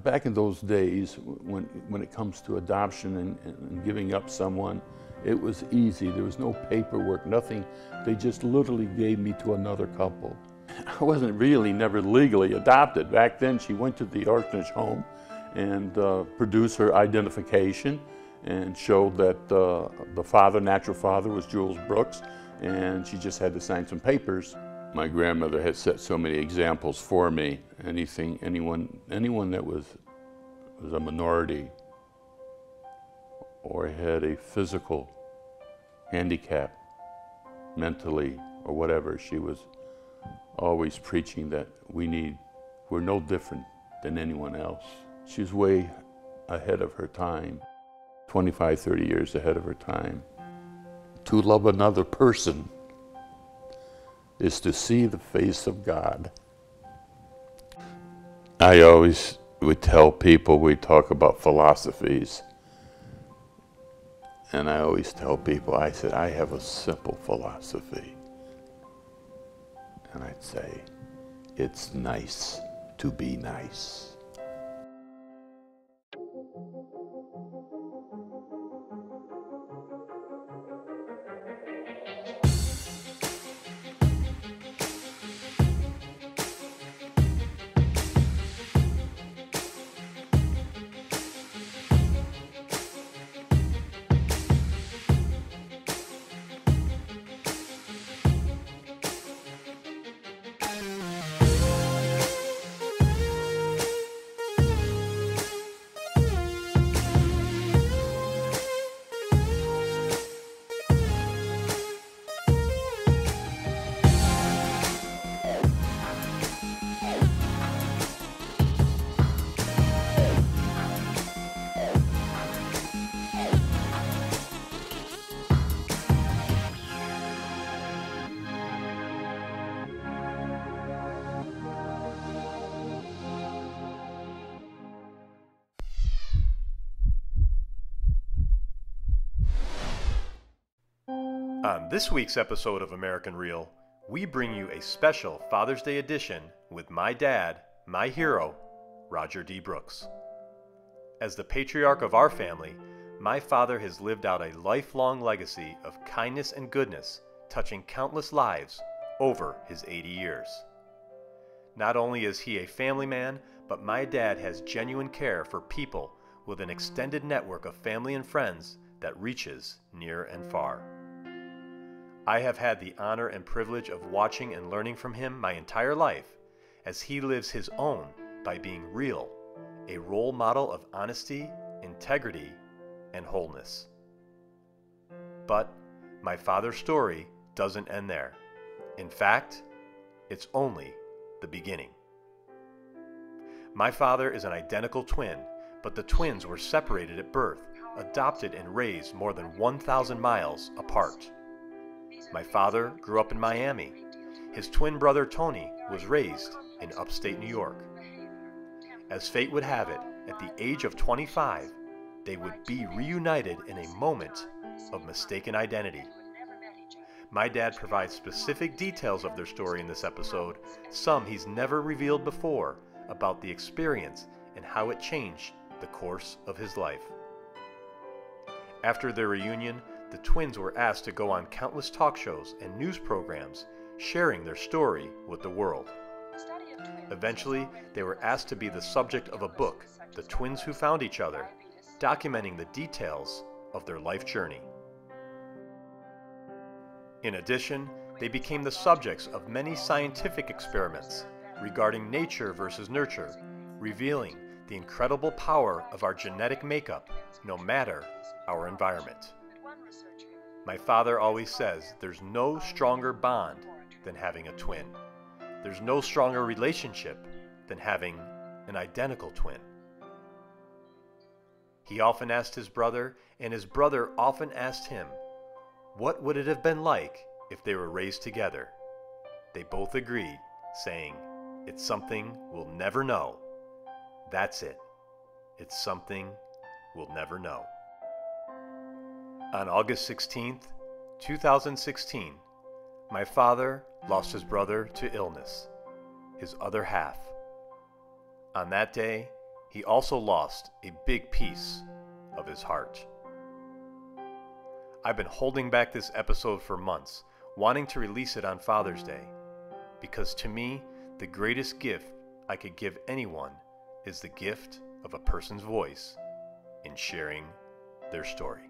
Back in those days, when it comes to adoption and giving up someone, it was easy. There was no paperwork, nothing. They just literally gave me to another couple. I wasn't really never legally adopted. Back then, she went to the orphanage home and produced her identification and showed that the father, natural father, was Jules Brooks, and she just had to sign some papers. My grandmother had set so many examples for me. Anyone that was a minority or had a physical handicap, mentally or whatever, she was always preaching that we're no different than anyone else. She was way ahead of her time, 25, 30 years ahead of her time. To love another person is to see the face of God. I always would tell people, we talk about philosophies, and I always tell people, I said, I have a simple philosophy. And I'd say, it's nice to be nice. On this week's episode of American Real, we bring you a special Father's Day edition with my dad, my hero, Roger D. Brooks. As the patriarch of our family, my father has lived out a lifelong legacy of kindness and goodness, touching countless lives over his 80 years. Not only is he a family man, but my dad has genuine care for people with an extended network of family and friends that reaches near and far. I have had the honor and privilege of watching and learning from him my entire life as he lives his own by being real, a role model of honesty, integrity, and wholeness. But my father's story doesn't end there. In fact, it's only the beginning. My father is an identical twin, but the twins were separated at birth, adopted and raised more than 1,000 miles apart. My father grew up in Miami. His twin brother Tony was raised in upstate New York. As fate would have it, at the age of 25, they would be reunited in a moment of mistaken identity. My dad provides specific details of their story in this episode, some he's never revealed before, about the experience and how it changed the course of his life. After their reunion, the twins were asked to go on countless talk shows and news programs, sharing their story with the world. Eventually, they were asked to be the subject of a book, The Twins Who Found Each Other, documenting the details of their life journey. In addition, they became the subjects of many scientific experiments regarding nature versus nurture, revealing the incredible power of our genetic makeup, no matter our environment. My father always says there's no stronger bond than having a twin. There's no stronger relationship than having an identical twin. He often asked his brother, and his brother often asked him, what would it have been like if they were raised together? They both agreed, saying, it's something we'll never know. That's it. It's something we'll never know. On August 16th, 2016, my father lost his brother to illness, his other half. On that day, he also lost a big piece of his heart. I've been holding back this episode for months, wanting to release it on Father's Day, because to me, the greatest gift I could give anyone is the gift of a person's voice in sharing their story.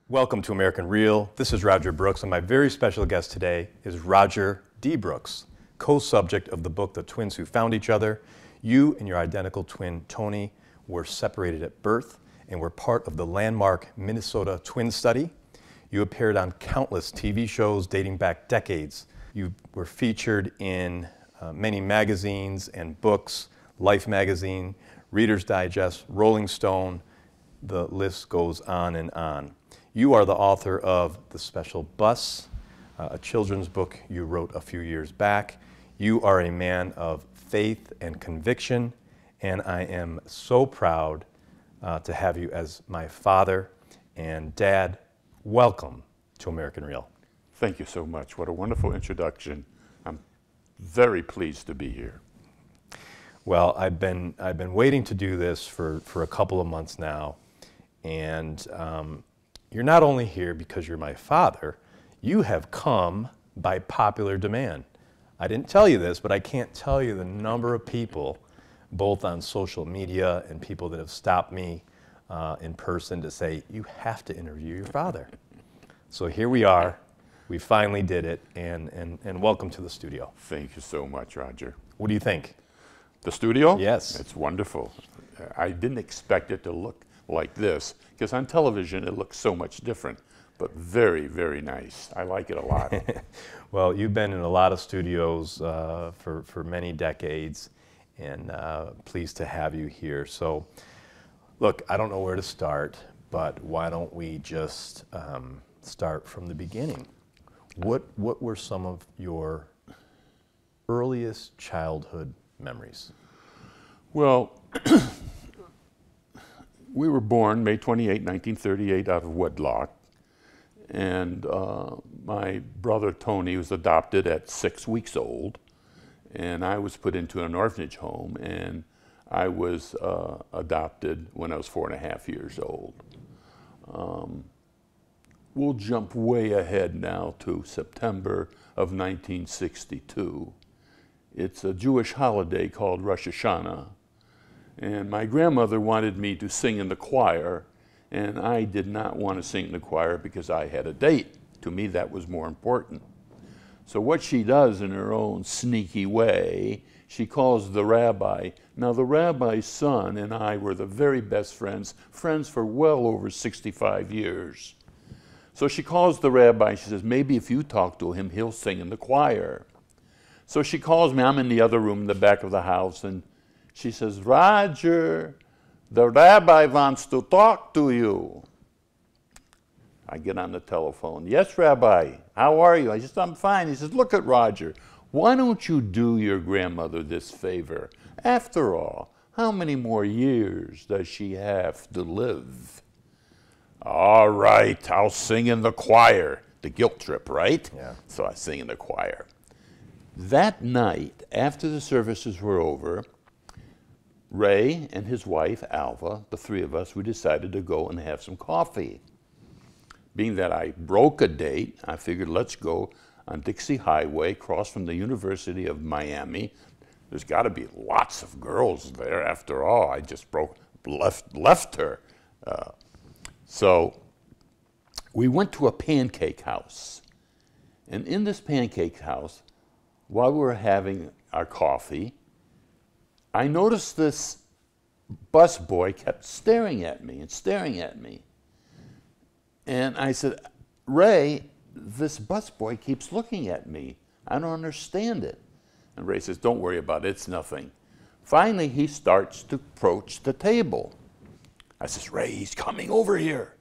Welcome to American Real. This is Roger Brooks, and my very special guest today is Roger D. Brooks, co-subject of the book The Twins Who Found Each Other. You and your identical twin, Tony, were separated at birth and were part of the landmark Minnesota Twin Study. You appeared on countless TV shows dating back decades. You were featured in many magazines and books, Life magazine, Reader's Digest, Rolling Stone, the list goes on and on. You are the author of The Special Bus, a children's book you wrote a few years back. You are a man of faith and conviction, and I am so proud to have you as my father and dad. Welcome to American Real. Thank you so much. What a wonderful introduction. I'm very pleased to be here. Well, I've been waiting to do this for a couple of months now, and you're not only here because you're my father, you have come by popular demand. I didn't tell you this, but I can't tell you the number of people, both on social media and people that have stopped me in person to say, you have to interview your father. So here we are. We finally did it, and welcome to the studio. Thank you so much, Roger. What do you think? The studio? Yes. It's wonderful. I didn't expect it to look like this, because on television it looks so much different, but very, very nice. I like it a lot. Well, you've been in a lot of studios for many decades, and pleased to have you here. So, look, I don't know where to start, but why don't we just start from the beginning? What were some of your earliest childhood memories? Well, we were born May 28, 1938, out of wedlock. And my brother Tony was adopted at 6 weeks old. And I was put into an orphanage home. And I was adopted when I was 4.5 years old. We'll jump way ahead now to September of 1962. It's a Jewish holiday called Rosh Hashanah. And my grandmother wanted me to sing in the choir, and I did not want to sing in the choir because I had a date. To me, that was more important. So what she does in her own sneaky way, she calls the rabbi. Now, the rabbi's son and I were the very best friends for well over 65 years. So she calls the rabbi, and she says, maybe if you talk to him, he'll sing in the choir. So she calls me. I'm in the other room in the back of the house, and she says, Roger, the rabbi wants to talk to you. I get on the telephone. Yes, Rabbi, how are you? I said, I'm fine. He says, look at Roger. Why don't you do your grandmother this favor? After all, how many more years does she have to live? All right, I'll sing in the choir. The guilt trip, right? Yeah. So I sing in the choir. That night, after the services were over, Ray and his wife, Alva, the three of us, we decided to go and have some coffee. Being that I broke a date, I figured let's go on Dixie Highway, across from the University of Miami. There's got to be lots of girls there. After all, I just left her. So we went to a pancake house. And in this pancake house, while we were having our coffee, I noticed this busboy kept staring at me and staring at me. And I said, Ray, this busboy keeps looking at me. I don't understand it. And Ray says, don't worry about it, it's nothing. Finally, he starts to approach the table. I says, Ray, he's coming over here.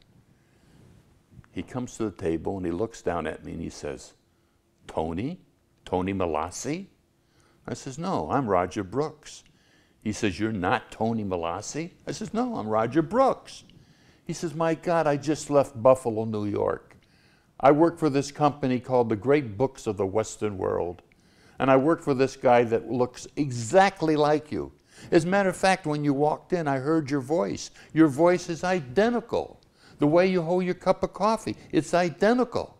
He comes to the table and he looks down at me and he says, Tony Malassi? I says, no, I'm Roger Brooks. He says, you're not Tony Malassi? I says, no, I'm Roger Brooks. He says, my God, I just left Buffalo, New York. I work for this company called the Great Books of the Western World. And I worked for this guy that looks exactly like you. As a matter of fact, when you walked in, I heard your voice. Your voice is identical. The way you hold your cup of coffee, it's identical.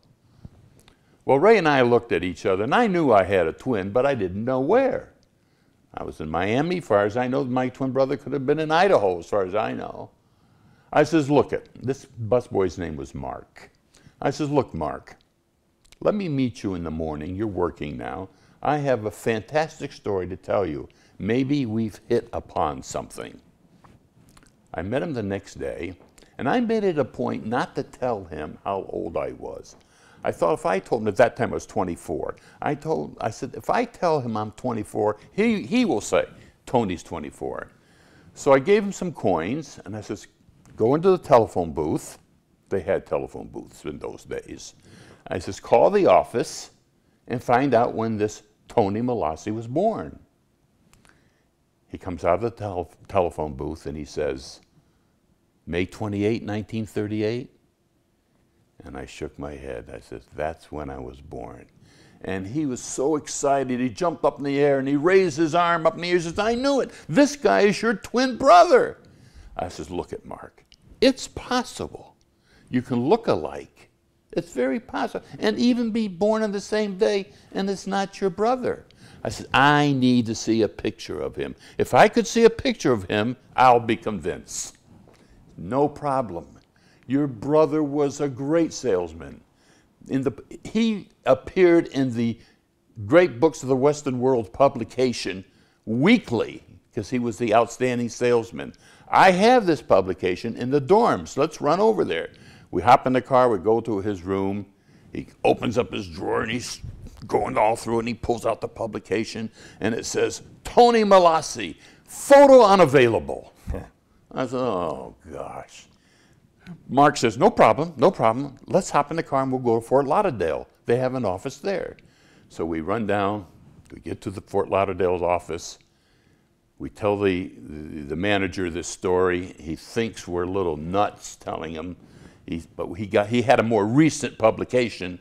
Well, Ray and I looked at each other, and I knew I had a twin, but I didn't know where. I was in Miami, as far as I know. My twin brother could have been in Idaho, as far as I know. I says, look it, this busboy's name was Mark. I says, look, Mark, let me meet you in the morning. You're working now. I have a fantastic story to tell you. Maybe we've hit upon something. I met him the next day, and I made it a point not to tell him how old I was. I thought if I told him, at that time I was 24, I said, if I tell him I'm 24, he will say, Tony's 24. So I gave him some coins, and I says, go into the telephone booth. They had telephone booths in those days. I says, call the office and find out when this Tony Malassi was born. He comes out of the telephone booth and he says, May 28, 1938? And I shook my head. I said, that's when I was born. And he was so excited, he jumped up in the air and he raised his arm up in the air. He says, I knew it. This guy is your twin brother. I says, look at Mark. It's possible. You can look alike. It's very possible. And even be born on the same day and it's not your brother. I said, I need to see a picture of him. If I could see a picture of him, I'll be convinced. No problem. Your brother was a great salesman. He appeared in the Great Books of the Western World publication weekly because he was the outstanding salesman. I have this publication in the dorms. Let's run over there. We hop in the car, we go to his room. He opens up his drawer and he's going all through it and he pulls out the publication and it says, Tony Malassi, photo unavailable. I said, oh gosh. Mark says, no problem, no problem. Let's hop in the car and we'll go to Fort Lauderdale. They have an office there. So we run down, we get to the Fort Lauderdale's office. We tell the manager this story. He thinks we're a little nuts telling him. But he had a more recent publication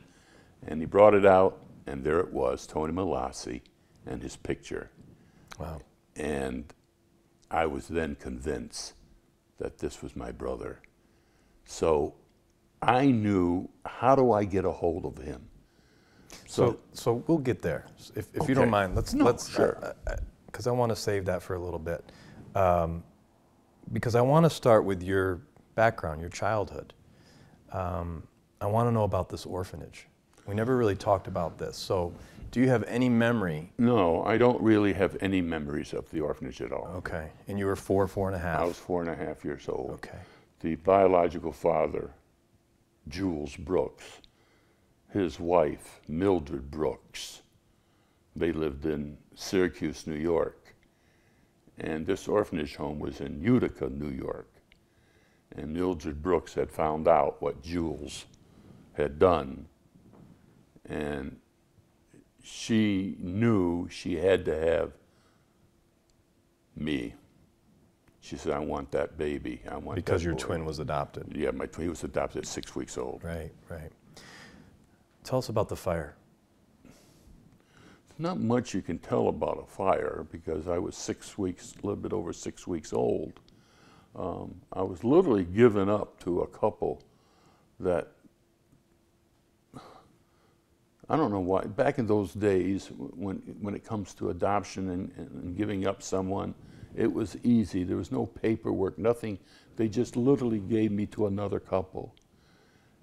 and he brought it out and there it was, Tony Malassi and his picture. Wow. And I was then convinced that this was my brother. So I knew, how do I get a hold of him? So we'll get there. If okay. you don't mind, let's sure. Because I want to save that for a little bit. Because I want to start with your background, your childhood. I want to know about this orphanage. We never really talked about this. So do you have any memory? No, I don't really have any memories of the orphanage at all. Okay. And you were 4 and a half? I was 4.5 years old. Okay. The biological father, Jules Brooks, his wife, Mildred Brooks, they lived in Syracuse, New York. And this orphanage home was in Utica, New York. And Mildred Brooks had found out what Jules had done. And she knew she had to have me. She said, I want that baby. I want because that your boy. Twin was adopted. Yeah, my twin, he was adopted at 6 weeks old. Right, right. Tell us about the fire. Not much you can tell about a fire because I was 6 weeks, a little bit over 6 weeks old. I was literally given up to a couple that, I don't know why, back in those days when it comes to adoption and giving up someone, it was easy. There was no paperwork, nothing. They just literally gave me to another couple.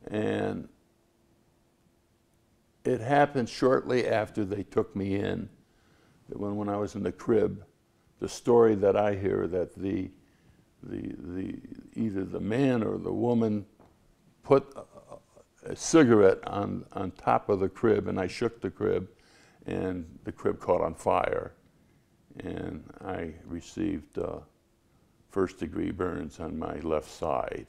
And it happened shortly after they took me in, that when I was in the crib, the story that I hear that either the man or the woman put a cigarette on top of the crib, and I shook the crib, and the crib caught on fire. And I received first-degree burns on my left side.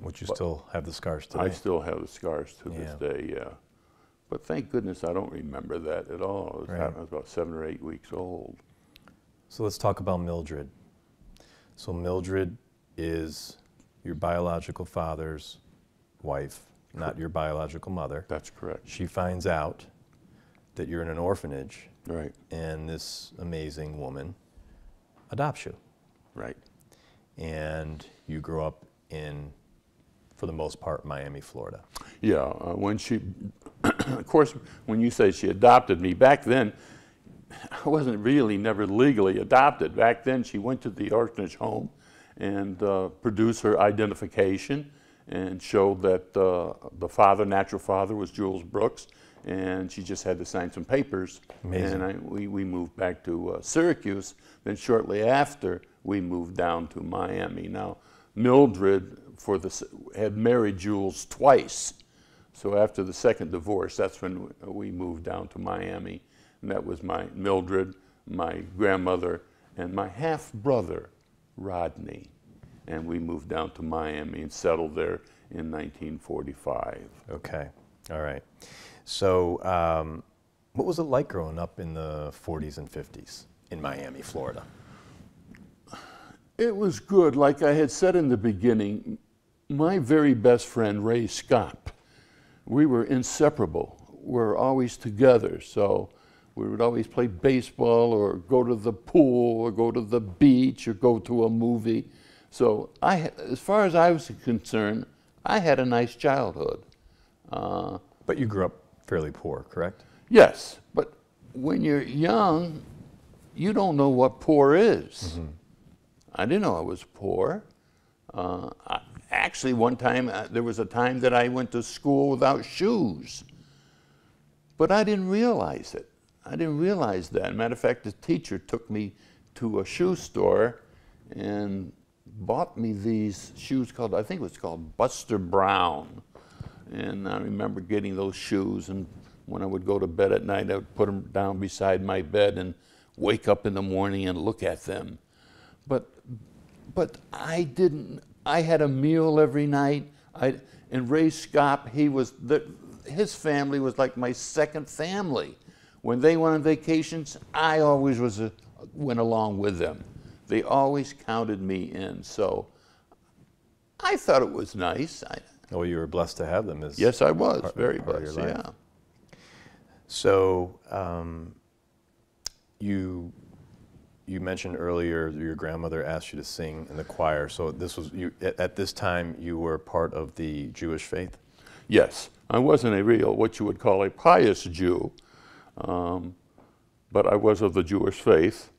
Which you still have the scars today. I still have the scars to this day, yeah. But thank goodness I don't remember that at all. It happened, I was about 7 or 8 weeks old. So let's talk about Mildred. So Mildred is your biological father's wife, not your biological mother. That's correct. She finds out that you're in an orphanage, Right. and this amazing woman adopts you. Right. And you grow up in, for the most part, Miami, Florida. Yeah, when she, of course, when you say she adopted me, back then, I wasn't really never legally adopted. Back then, she went to the orphanage home and produced her identification and showed that the father, natural father, was Jules Brooks, and she just had to sign some papers. Amazing. And we moved back to Syracuse. Then shortly after, we moved down to Miami. Now, Mildred had married Jules twice. So after the second divorce, that's when we moved down to Miami. And that was my Mildred, my grandmother, and my half-brother, Rodney. And we moved down to Miami and settled there in 1945. Okay, all right. So what was it like growing up in the 40s and 50s in Miami, Florida? It was good. Like I had said in the beginning, my very best friend, Ray Scott, we were inseparable. We're always together. So we would always play baseball or go to the pool or go to the beach or go to a movie. So as far as I was concerned, I had a nice childhood. But you grew up fairly poor, correct? Yes, but when you're young, you don't know what poor is. Mm-hmm. I didn't know I was poor. Actually, one time, there was a time that I went to school without shoes. But I didn't realize it. I didn't realize that. Matter of fact, the teacher took me to a shoe store and bought me these shoes called, I think it was called Buster Brown. And I remember getting those shoes, and when I would go to bed at night, I would put them down beside my bed and wake up in the morning and look at them. But I had a meal every night. And Ray Scott, his family was like my second family. When they went on vacations, I always went along with them. They always counted me in. So I thought it was nice. Oh, you were blessed to have them. Yes, I was. Very blessed, yeah. So you mentioned earlier your grandmother asked you to sing in the choir. So this was at this time you were part of the Jewish faith? Yes. I wasn't a real, what you would call a pious Jew, but I was of the Jewish faith.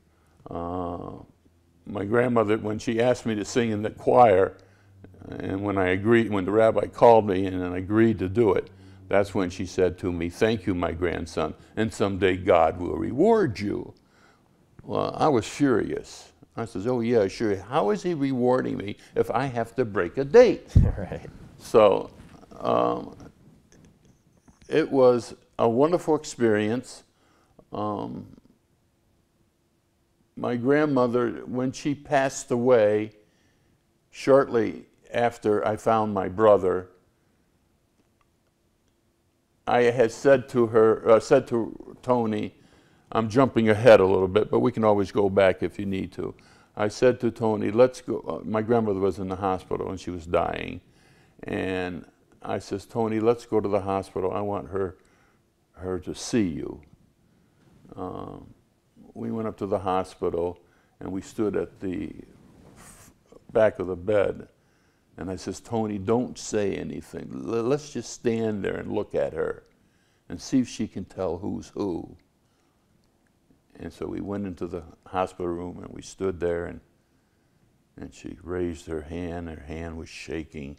My grandmother, when she asked me to sing in the choir, and when the rabbi called me and I agreed to do it, that's when she said to me, "Thank you, my grandson, and someday God will reward you." Well, I was furious. I says, "Oh yeah, sure. How is he rewarding me if I have to break a date?" Right. So it was a wonderful experience. My grandmother, when she passed away, shortly after I found my brother, I had said to Tony, I'm jumping ahead a little bit, but we can always go back if you need to. I said to Tony, let's go. My grandmother was in the hospital and she was dying. And I says, Tony, let's go to the hospital. I want her to see you. We went up to the hospital and we stood at the back of the bed. And I says, Tony, don't say anything. Let's just stand there and look at her and see if she can tell who's who. And so we went into the hospital room and we stood there and she raised her hand was shaking.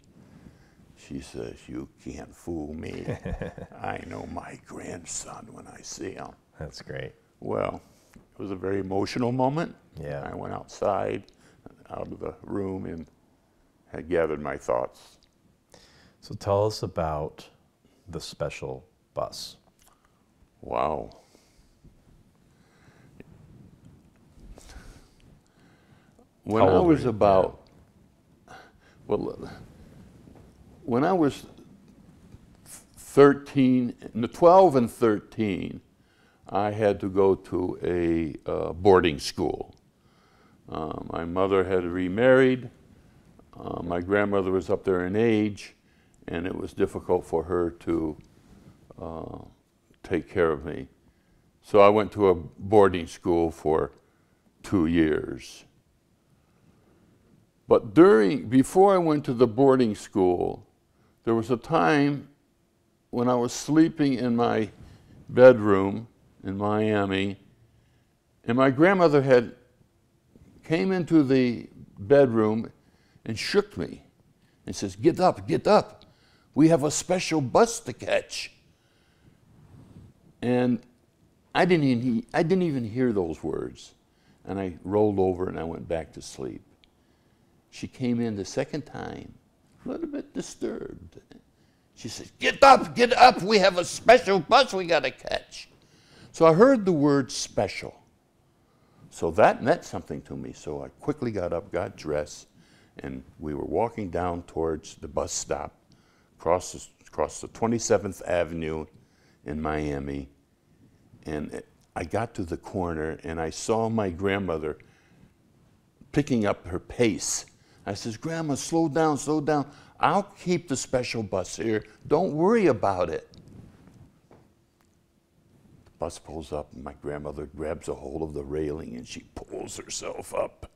She says, "You can't fool me. I know my grandson when I see him." That's great. Well, it was a very emotional moment. Yeah. I went outside, out of the room, and had gathered my thoughts. So tell us about the special bus. Wow. When I was about, when I was 12 and 13, I had to go to a boarding school. My mother had remarried. My grandmother was up there in age, and it was difficult for her to take care of me. So I went to a boarding school for 2 years. But before I went to the boarding school, there was a time when I was sleeping in my bedroom in Miami, and my grandmother came into the bedroom and shook me and says, "Get up, get up. We have a special bus to catch." And I didn't even hear those words. And I rolled over and I went back to sleep. She came in the second time, a little bit disturbed. She said, get up, we have a special bus we got to catch." So I heard the word special. So that meant something to me. So I quickly got up, got dressed, and we were walking down towards the bus stop, across the 27th Avenue in Miami. And I got to the corner, and I saw my grandmother picking up her pace. I says, "Grandma, slow down, slow down. I'll keep the special bus here. Don't worry about it." The bus pulls up, and my grandmother grabs a hold of the railing, and she pulls herself up.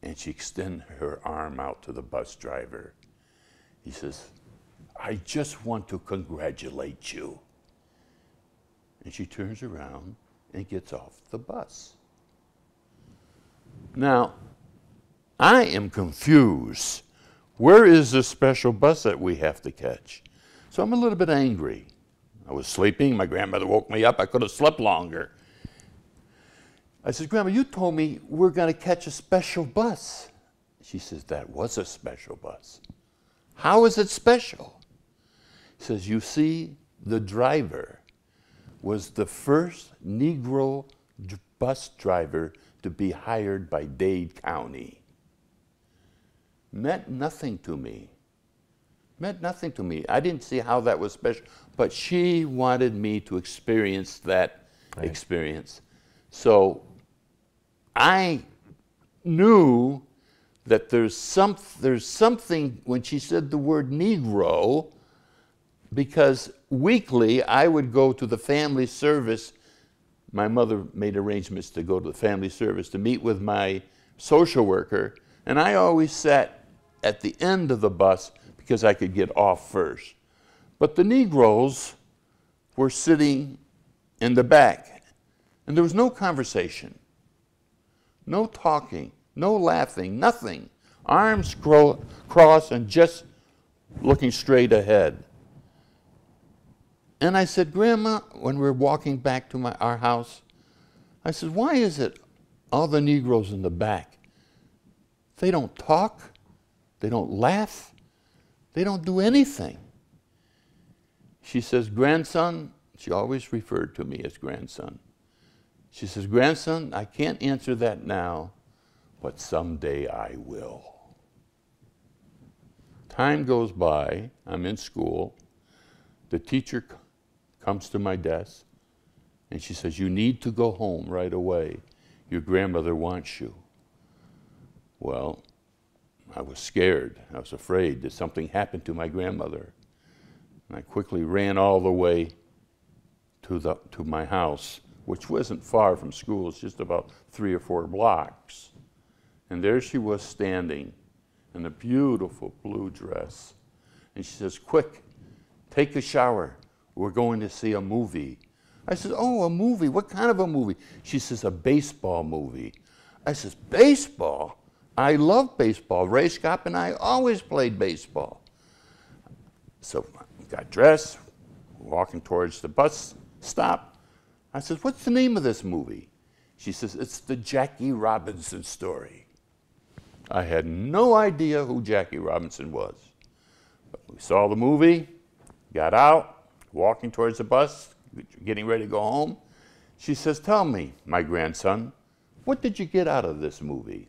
And she extends her arm out to the bus driver. He says, "I just want to congratulate you." And she turns around and gets off the bus. Now, I am confused. Where is this special bus that we have to catch? So I'm a little bit angry. I was sleeping. My grandmother woke me up. I could have slept longer. I said, "Grandma, you told me we're going to catch a special bus." She says, "That was a special bus." "How is it special?" He says, "You see, the driver was the first Negro bus driver to be hired by Dade County." Meant nothing to me. Meant nothing to me. I didn't see how that was special, but she wanted me to experience that experience. So I knew that there's something when she said the word Negro, because weekly I would go to the family service. My mother made arrangements to go to the family service to meet with my social worker, and I always sat at the end of the bus because I could get off first. But the Negroes were sitting in the back, and there was no conversation, no talking, no laughing, nothing. Arms crossed and just looking straight ahead. And I said, "Grandma," when we were walking back to our house, I said, "Why is it all the Negroes in the back, they don't talk, they don't laugh, they don't do anything?" She says, "Grandson," she always referred to me as grandson. She says, "Grandson, I can't answer that now, but someday I will." Time goes by, I'm in school, the teacher comes to my desk, and she says, "You need to go home right away. Your grandmother wants you." Well, I was scared. I was afraid that something happened to my grandmother. And I quickly ran all the way to my house, which wasn't far from school. It's just about 3 or 4 blocks. And there she was standing in a beautiful blue dress. And she says, "Quick, take a shower. We're going to see a movie." I said, "Oh, a movie? What kind of a movie?" She says, "A baseball movie." I says, "Baseball? I love baseball. Ray Scott and I always played baseball." So I got dressed, walking towards the bus stop. I said, "What's the name of this movie?" She says, "It's the Jackie Robinson story." I had no idea who Jackie Robinson was. But we saw the movie, got out, walking towards the bus, getting ready to go home. She says, "Tell me, my grandson, what did you get out of this movie?"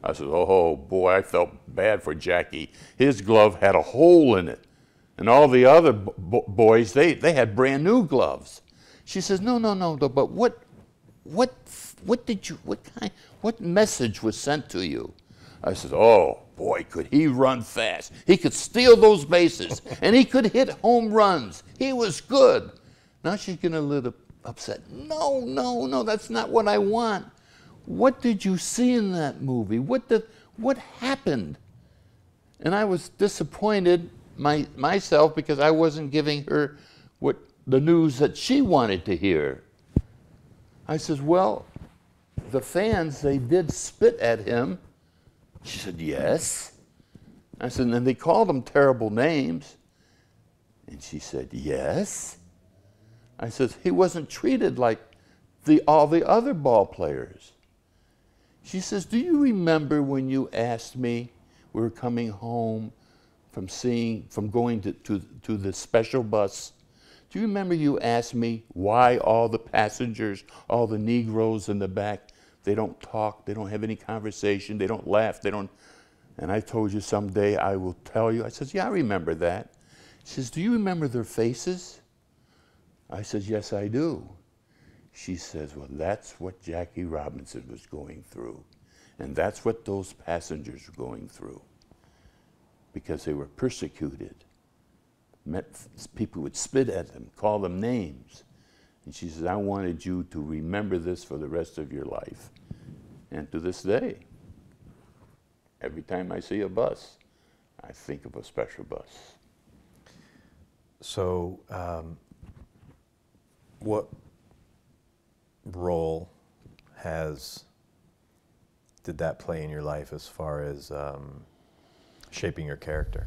I said, "Oh boy," I felt bad for Jackie. His glove had a hole in it. And all the other boys, they had brand new gloves. She says, No, but what message was sent to you?" I said, "Oh boy, could he run fast. He could steal those bases, and he could hit home runs. He was good." Now she's getting a little upset. No, no, no, that's not what I want. What did you see in that movie? What happened? And I was disappointed myself because I wasn't giving her the news that she wanted to hear. I says, well, the fans, they did spit at him. She said, yes. I said, and they called him terrible names. And she said, yes. I said, he wasn't treated like all the other ball players. She says, do you remember when you asked me, we were coming home from going to the special bus? Do you remember you asked me why all the passengers, all the Negroes in the back, they don't talk, they don't have any conversation, they don't laugh, and I told you someday I will tell you. I says, yeah, I remember that. She says, do you remember their faces? I says, yes, I do. She says, well, that's what Jackie Robinson was going through. And that's what those passengers were going through. Because they were persecuted. People would spit at them, call them names. And she says, I wanted you to remember this for the rest of your life. And to this day, every time I see a bus, I think of a special bus. So, what role did that play in your life as far as shaping your character?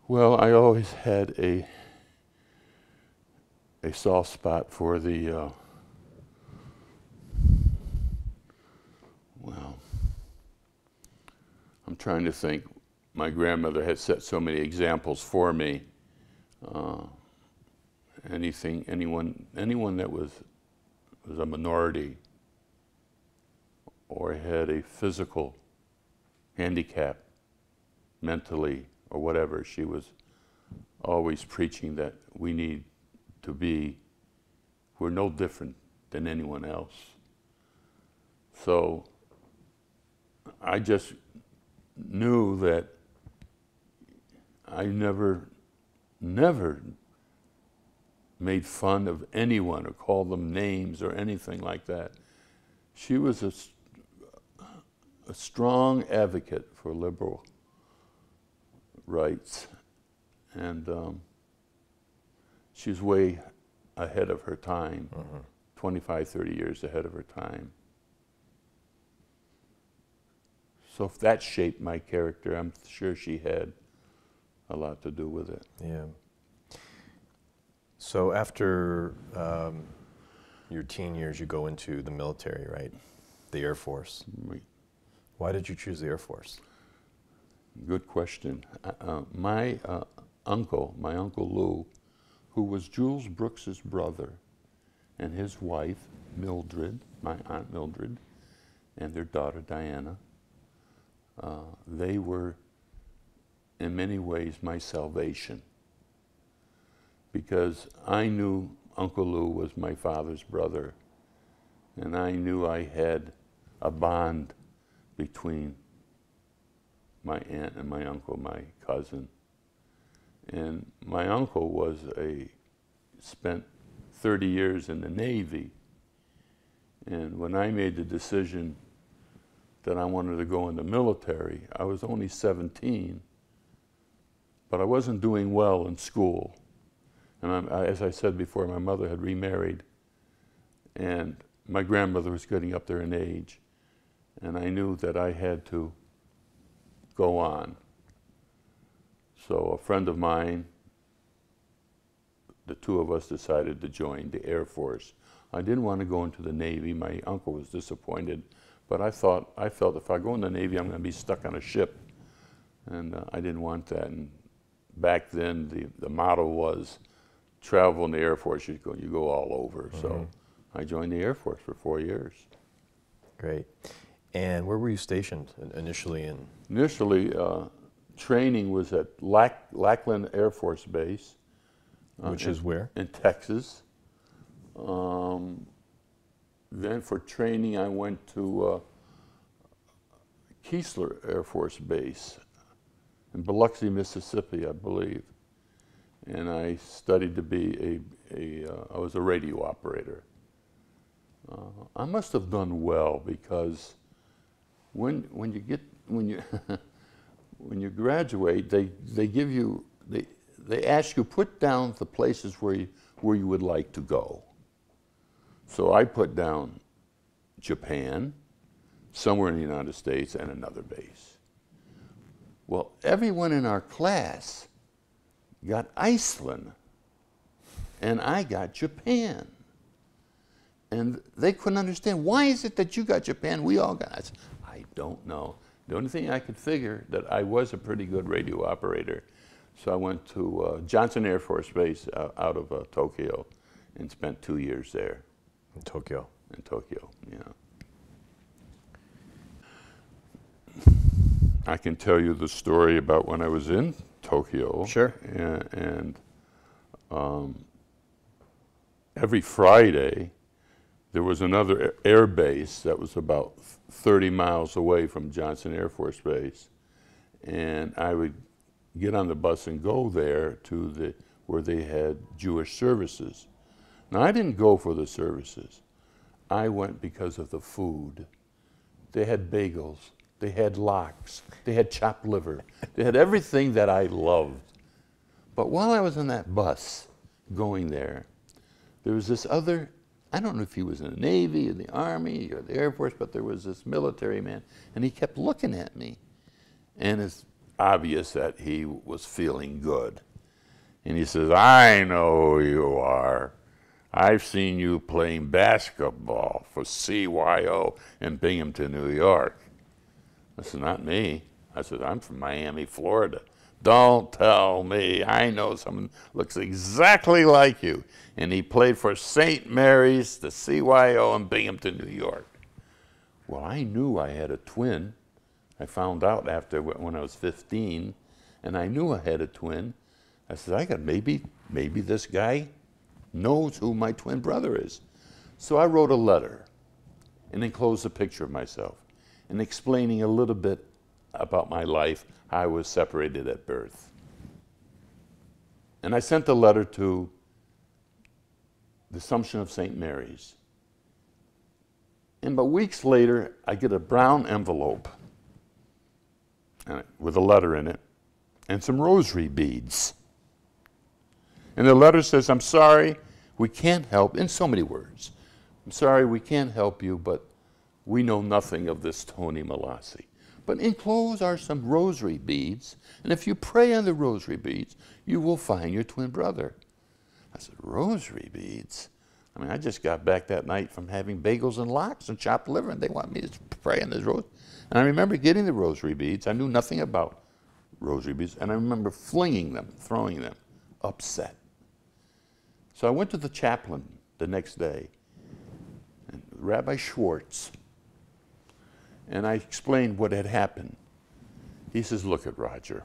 Well, I always had a soft spot for the, I'm trying to think. My grandmother had set so many examples for me. Anyone that was a minority or had a physical handicap, mentally or whatever, she was always preaching that we're no different than anyone else. So I just knew that I never made fun of anyone or called them names or anything like that. She was a strong advocate for liberal rights, and she's way ahead of her time, 25, 30 years ahead of her time. So if that shaped my character, I'm sure she had a lot to do with it. Yeah. So after your teen years, you go into the military, right? The Air Force. Right. Why did you choose the Air Force? Good question. My uncle Lou, who was Jules Brooks's brother, and his wife, Mildred, my Aunt Mildred, and their daughter, Diana, they were, in many ways, my salvation. Because I knew Uncle Lou was my father's brother, and I knew I had a bond between my aunt and my uncle, my cousin. And my uncle spent 30 years in the Navy. And when I made the decision that I wanted to go in the military, I was only 17, but I wasn't doing well in school. And as I said before, my mother had remarried, and my grandmother was getting up there in age, and I knew that I had to go on. So a friend of mine, the two of us decided to join the Air Force. I didn't want to go into the Navy. My uncle was disappointed, but I felt if I go in the Navy, I'm going to be stuck on a ship, and I didn't want that. And back then, the motto was, travel in the Air Force, you go all over. So I joined the Air Force for 4 years. Great. And where were you stationed initially? Initially, training was at Lackland Air Force Base. Which is where? In Texas. Then for training, I went to Keesler Air Force Base in Biloxi, Mississippi, I believe. and I studied to be I was a radio operator. I must have done well, because when you when you graduate, they give you they ask you put down the places where you would like to go. So I put down Japan, somewhere in the United States, and another base. Well, everyone in our class got Iceland, and I got Japan. And they couldn't understand, why is it that you got Japan, we all got? I said, I don't know. The only thing I could figure, that I was a pretty good radio operator. So I went to Johnson Air Force Base out of Tokyo, and spent 2 years there. In Tokyo? In Tokyo, yeah. I can tell you the story about when I was in Tokyo. Sure. And every Friday, there was another air base that was about 30 miles away from Johnson Air Force Base, and I would get on the bus and go there to where they had Jewish services. Now, I didn't go for the services. I went because of the food. They had bagels, they had lox, they had chopped liver, they had everything that I loved. But while I was on that bus going there was this other, I don't know if he was in the Navy, or the Army, or the Air Force, but there was this military man, and he kept looking at me. And it's obvious that he was feeling good. And he says, I know who you are. I've seen you playing basketball for CYO in Binghamton, New York. I said, not me. I said, I'm from Miami, Florida. Don't tell me. I know someone looks exactly like you. And he played for St. Mary's, the CYO in Binghamton, New York. Well, I knew I had a twin. I found out after when I was 15, and I knew I had a twin. I said, maybe this guy knows who my twin brother is. So I wrote a letter and enclosed a picture of myself and explaining a little bit about my life, how I was separated at birth. And I sent the letter to the Assumption of St. Mary's. And about weeks later, I get a brown envelope with a letter in it and some rosary beads. And the letter says, I'm sorry, we can't help, in so many words. I'm sorry, we can't help you, but we know nothing of this Tony Malassi. But enclosed are some rosary beads, and if you pray on the rosary beads, you will find your twin brother. I said, rosary beads? I mean, I just got back that night from having bagels and lox and chopped liver, and they want me to pray on this rosary. And I remember getting the rosary beads. I knew nothing about rosary beads, and I remember flinging them, throwing them, upset. So I went to the chaplain the next day, and Rabbi Schwartz, and I explained what had happened. He says, look at Roger.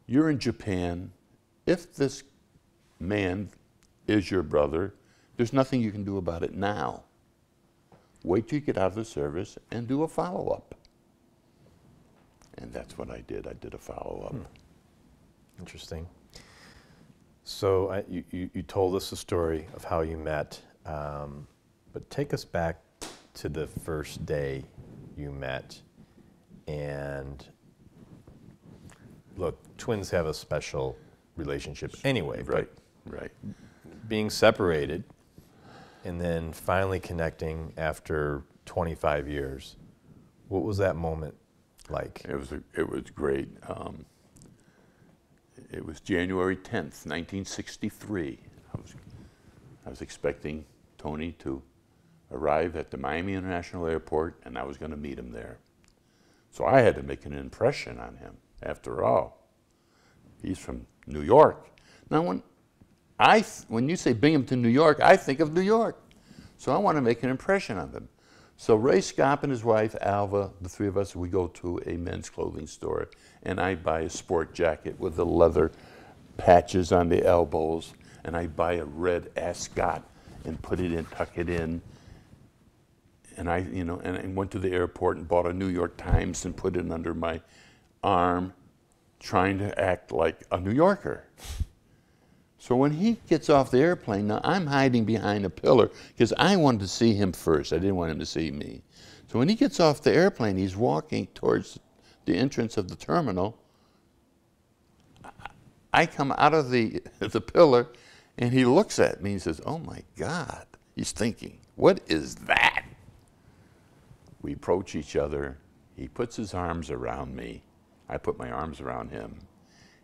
You're in Japan. If this man is your brother, there's nothing you can do about it now. Wait till you get out of the service and do a follow-up. And that's what I did. I did a follow-up. Interesting. So you told us the story of how you met, but take us back to the first day you met. And look, twins have a special relationship anyway. Right, right. Being separated and then finally connecting after 25 years, what was that moment like? It was great. It was January 10th, 1963. I was expecting Tony to arrive at the Miami International Airport, and I was going to meet him there. So I had to make an impression on him. After all, he's from New York. Now, when you say Binghamton, New York, I think of New York. So I want to make an impression on him. So Ray Scott and his wife, Alva, the three of us, we go to a men's clothing store, and I buy a sport jacket with the leather patches on the elbows, and I buy a red ascot and put it in, tuck it in. And I went to the airport and bought a New York Times and put it under my arm. trying to act like a New Yorker. So when he gets off the airplane, now I'm hiding behind a pillar because I wanted to see him first. I didn't want him to see me. So when he gets off the airplane, he's walking towards the entrance of the terminal. I come out of the pillar, and he looks at me and says, "Oh my God." He's thinking, "What is that?" We approach each other. He puts his arms around me. I put my arms around him.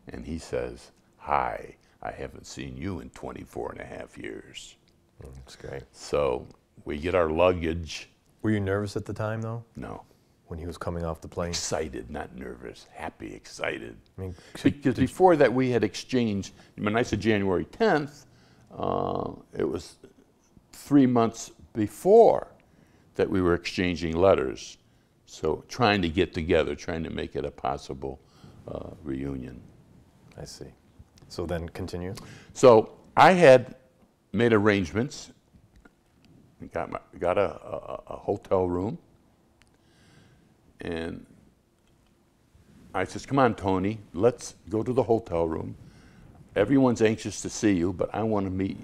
And he says, "Hi, I haven't seen you in 24.5 years. That's great. So we get our luggage. Were you nervous at the time, though? No. When he was coming off the plane? Excited, not nervous. Happy, excited. I mean, because before that we had exchanged, when I said January 10th, it was 3 months before that we were exchanging letters. So trying to get together, trying to make it a possible reunion. I see. So then continue. So I had made arrangements, got a hotel room, and I says, "Come on, Tony, let's go to the hotel room. Everyone's anxious to see you, but I want to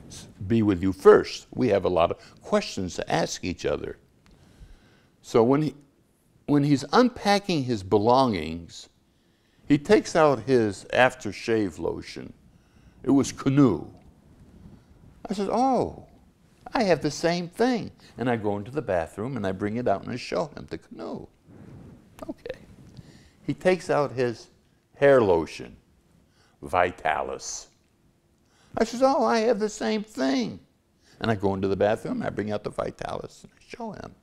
be with you first. We have a lot of questions to ask each other." So when he's unpacking his belongings, he takes out his aftershave lotion. It was Canoe. I said, "Oh, I have the same thing." And I go into the bathroom and I bring it out and I show him the Canoe. Okay. He takes out his hair lotion, Vitalis. I said, "Oh, I have the same thing." And I go into the bathroom and I bring out the Vitalis and I show him.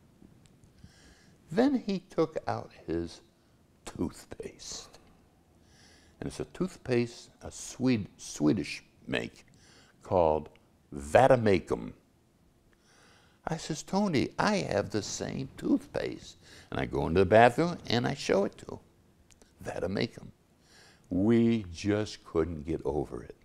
Then he took out his toothpaste. And it's a toothpaste, a Swedish make, called Vademecum. I says, "Tony, I have the same toothpaste." And I go into the bathroom and I show it to him. Vademecum. We just couldn't get over it.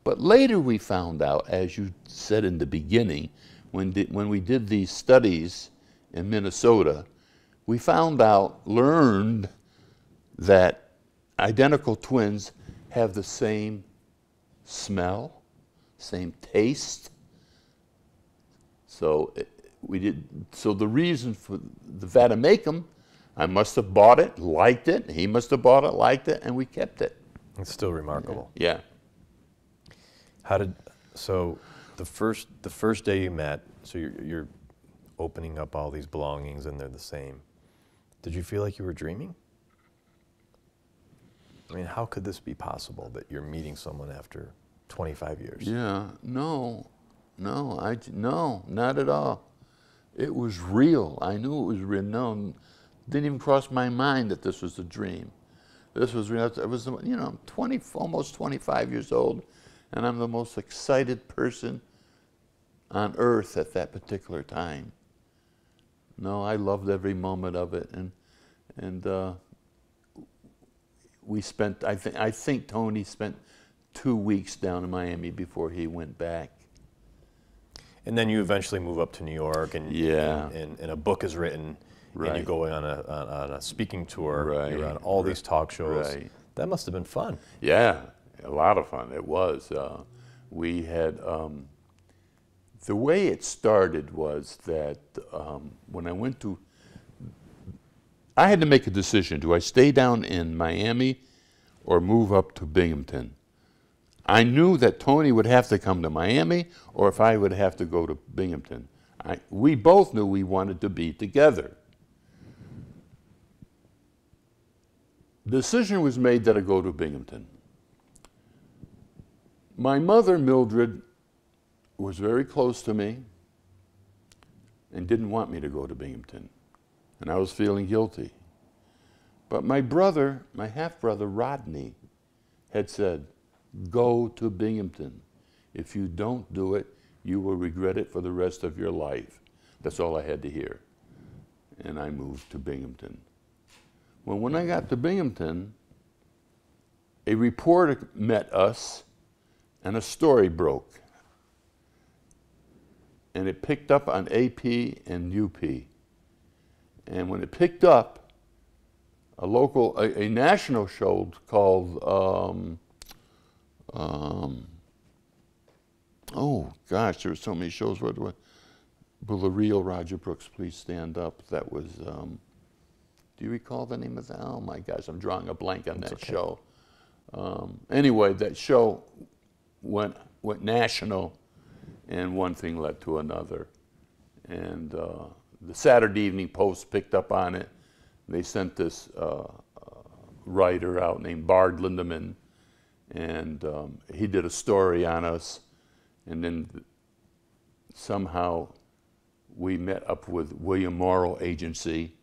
But later we found out, as you said in the beginning, when we did these studies in Minnesota, we learned that identical twins have the same smell, same taste. So the reason for the Vademecum, I must have bought it, liked it, he must have bought it, liked it, and we kept it. It's still remarkable. Yeah. So the first day you met, so you're opening up all these belongings and they're the same. Did you feel like you were dreaming? I mean, how could this be possible that you're meeting someone after 25 years? Yeah, no, not at all. It was real. I knew it was real. No, didn't even cross my mind that this was a dream. This was real. I was, I'm almost 25 years old, and I'm the most excited person on earth at that particular time. No, I loved every moment of it, and we spent. I think Tony spent 2 weeks down in Miami before he went back. And then you eventually move up to New York, and a book is written, and you go on a speaking tour. Right. You're on all these talk shows. Right. That must have been fun. Yeah, a lot of fun. It was. We had. The way it started was that when I went to, I had to make a decision. Do I stay down in Miami or move up to Binghamton? I knew that Tony would have to come to Miami or if I would have to go to Binghamton. We both knew we wanted to be together. The decision was made that I go to Binghamton. My mother, Mildred, was very close to me and didn't want me to go to Binghamton. And I was feeling guilty. But my brother, my half-brother, Rodney, had said, "Go to Binghamton. If you don't do it, you will regret it for the rest of your life." That's all I had to hear. And I moved to Binghamton. Well, when I got to Binghamton, a reporter met us and a story broke. And it picked up on AP and UP. And when it picked up, a national show called, oh gosh, there were so many shows. Will the real Roger Brooks please stand up? That was, do you recall the name of that? Oh my gosh, I'm drawing a blank on that show. Anyway, that show went national, and one thing led to another. And the Saturday Evening Post picked up on it. They sent this writer out named Bard Lindeman, and he did a story on us. And then somehow we met up with William Morrow Agency,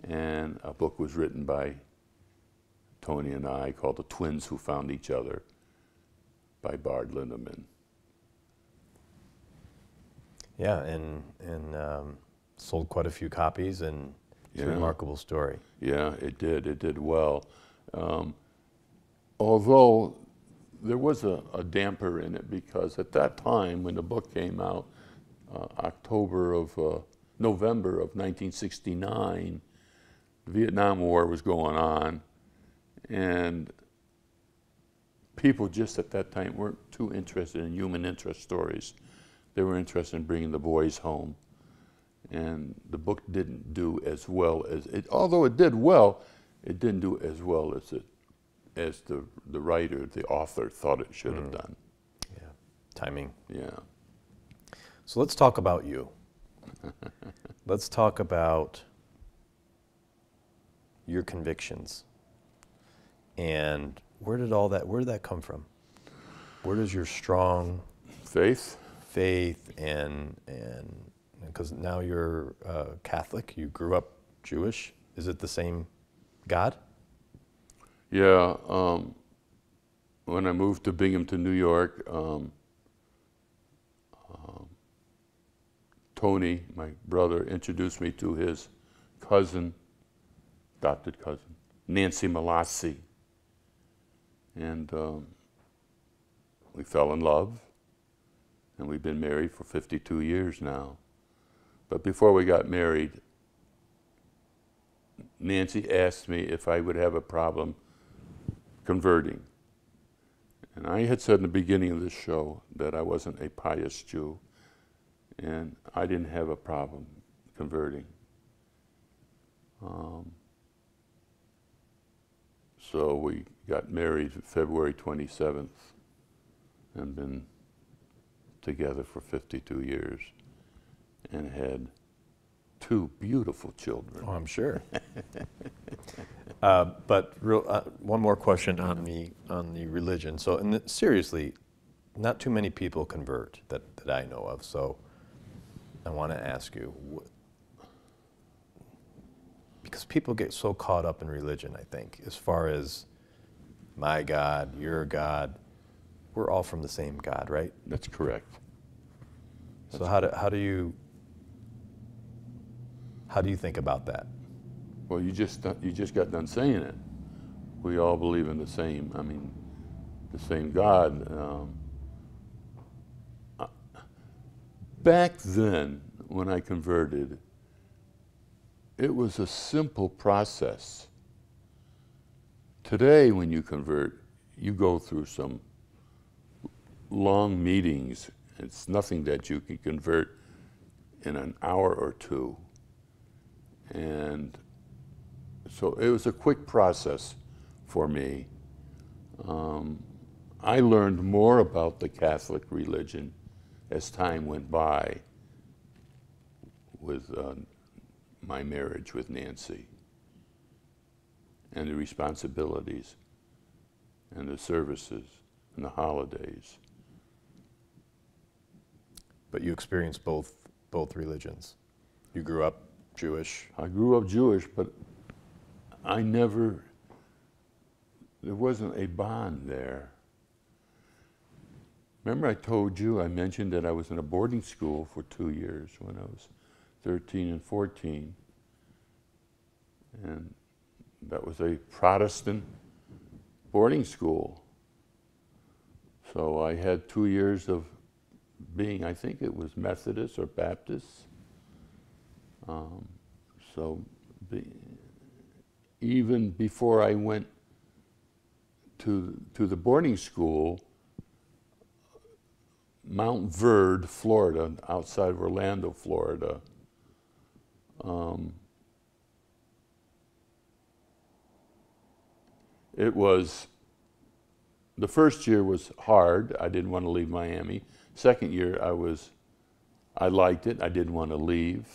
and a book was written by Tony and I called The Twins Who Found Each Other by Bard Lindeman. Yeah, and sold quite a few copies, and it's a remarkable story. Yeah, it did well. Although there was a damper in it, because at that time when the book came out, November of 1969, the Vietnam War was going on, and people just at that time weren't too interested in human interest stories. They were interested in bringing the boys home. And the book didn't do as well as it, although it did well, it didn't do as well as the writer, the author thought it should have done. Yeah, timing. Yeah. So let's talk about you. Let's talk about your convictions. And where did that come from? Where does your strong faith and because now you're Catholic, you grew up Jewish. Is it the same God? Yeah. When I moved to Binghamton, New York, Tony, my brother, introduced me to his cousin, adopted cousin, Nancy Malassi. And we fell in love, and we've been married for 52 years now. But before we got married, Nancy asked me if I would have a problem converting. And I had said in the beginning of this show that I wasn't a pious Jew, and I didn't have a problem converting. So we got married February 27th and been together for 52 years and had 2 beautiful children. Oh, I'm sure. But one more question on the religion. So, seriously, not too many people convert that I know of. So, I want to ask you, because people get so caught up in religion, I think, as far as my God, your God, we're all from the same God, right? That's correct. So how do you think about that? Well, you just got done saying it. We all believe in the same God. Back then, when I converted, it was a simple process. Today, when you convert, you go through some long meetings. It's nothing that you can convert in an hour or two. And so it was a quick process for me. I learned more about the Catholic religion as time went by with my marriage with Nancy, and the responsibilities and the services and the holidays. But you experienced both religions. You grew up Jewish. I grew up Jewish, but there wasn't a bond there. Remember I mentioned that I was in a boarding school for 2 years when I was 13 and 14. And that was a Protestant boarding school. So I had 2 years of being, I think it was Methodist or Baptist. even before I went to the boarding school, Mount Verde, Florida, outside of Orlando, Florida, it was, the first year was hard. I didn't want to leave Miami. Second year, I liked it. I didn't want to leave.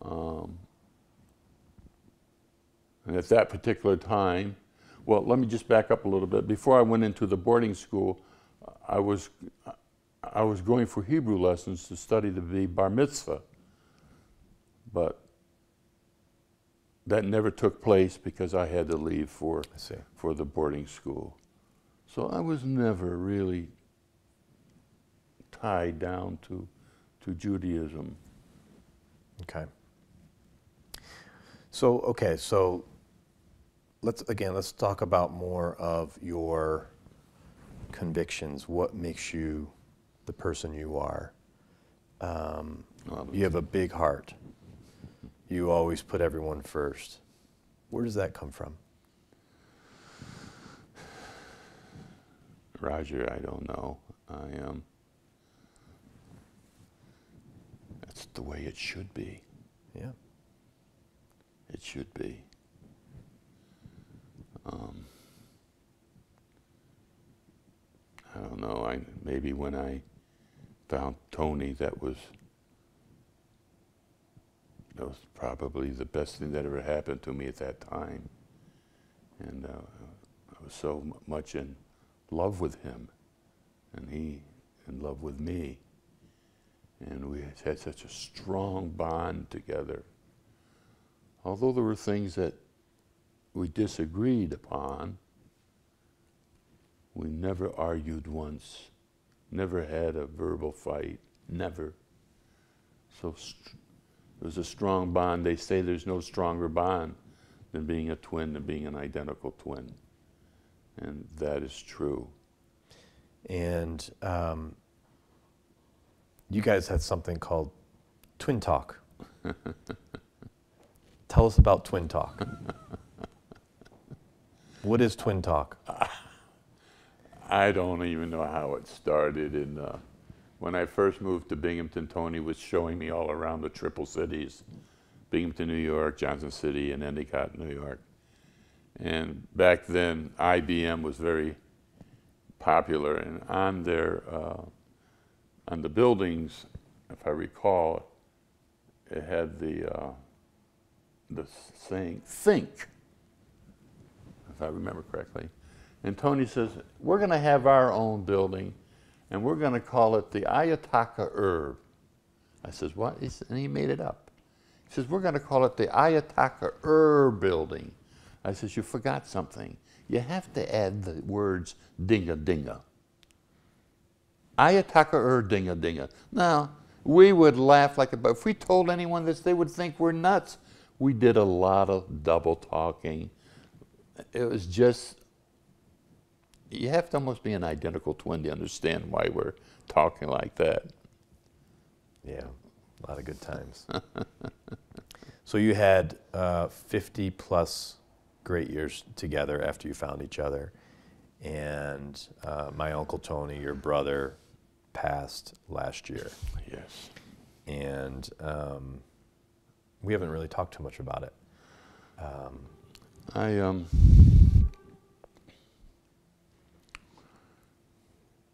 And at that particular time, well, let me just back up a little bit. Before I went into the boarding school, I was going for Hebrew lessons to study to be bar mitzvah. But that never took place because I had to leave for the boarding school. So I was never really tied down to Judaism. Okay. So let's talk about more of your convictions. What makes you the person you are? You have a big heart. You always put everyone first. Where does that come from? Roger, I don't know. That's the way it should be. Yeah. It should be. I don't know. Maybe when I found Tony, that was probably the best thing that ever happened to me at that time. And I was so much in love with him, and he in love with me. And we had such a strong bond together. Although there were things that we disagreed upon, we never argued once, never had a verbal fight, never. So it was a strong bond. They say there's no stronger bond than being a twin, than being an identical twin. And that is true. And you guys had something called Twin Talk. Tell us about Twin Talk. What is Twin Talk? I don't even know how it started. When I first moved to Binghamton, Tony was showing me all around the triple cities, Binghamton, New York, Johnson City, and Endicott, New York. And back then, IBM was very popular, and on the buildings, if I recall, it had the saying, think, if I remember correctly. And Tony says, we're going to have our own building, and we're going to call it the Ayataka I says, what? And he made it up. He says, we're going to call it the Ayataka building. I says, you forgot something. You have to add the words dinga dinga. Ayataka dinga dinga. Now, we would laugh like but if we told anyone this, they would think we're nuts. We did a lot of double talking. It was just, you have to almost be an identical twin to understand why we're talking like that. Yeah, a lot of good times. So you had 50 plus great years together after you found each other. And my Uncle Tony, your brother, passed last year. Yes. And we haven't really talked too much about it.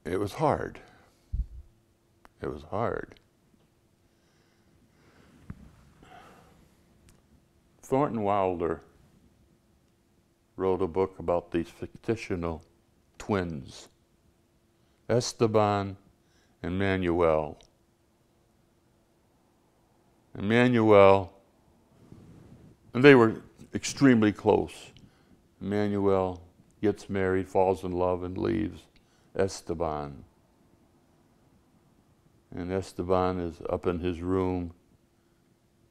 It was hard. It was hard. Thornton Wilder wrote a book about these fictional twins, Esteban and Manuel. And Manuel, and they were extremely close. Manuel gets married, falls in love, and leaves Esteban. And Esteban is up in his room,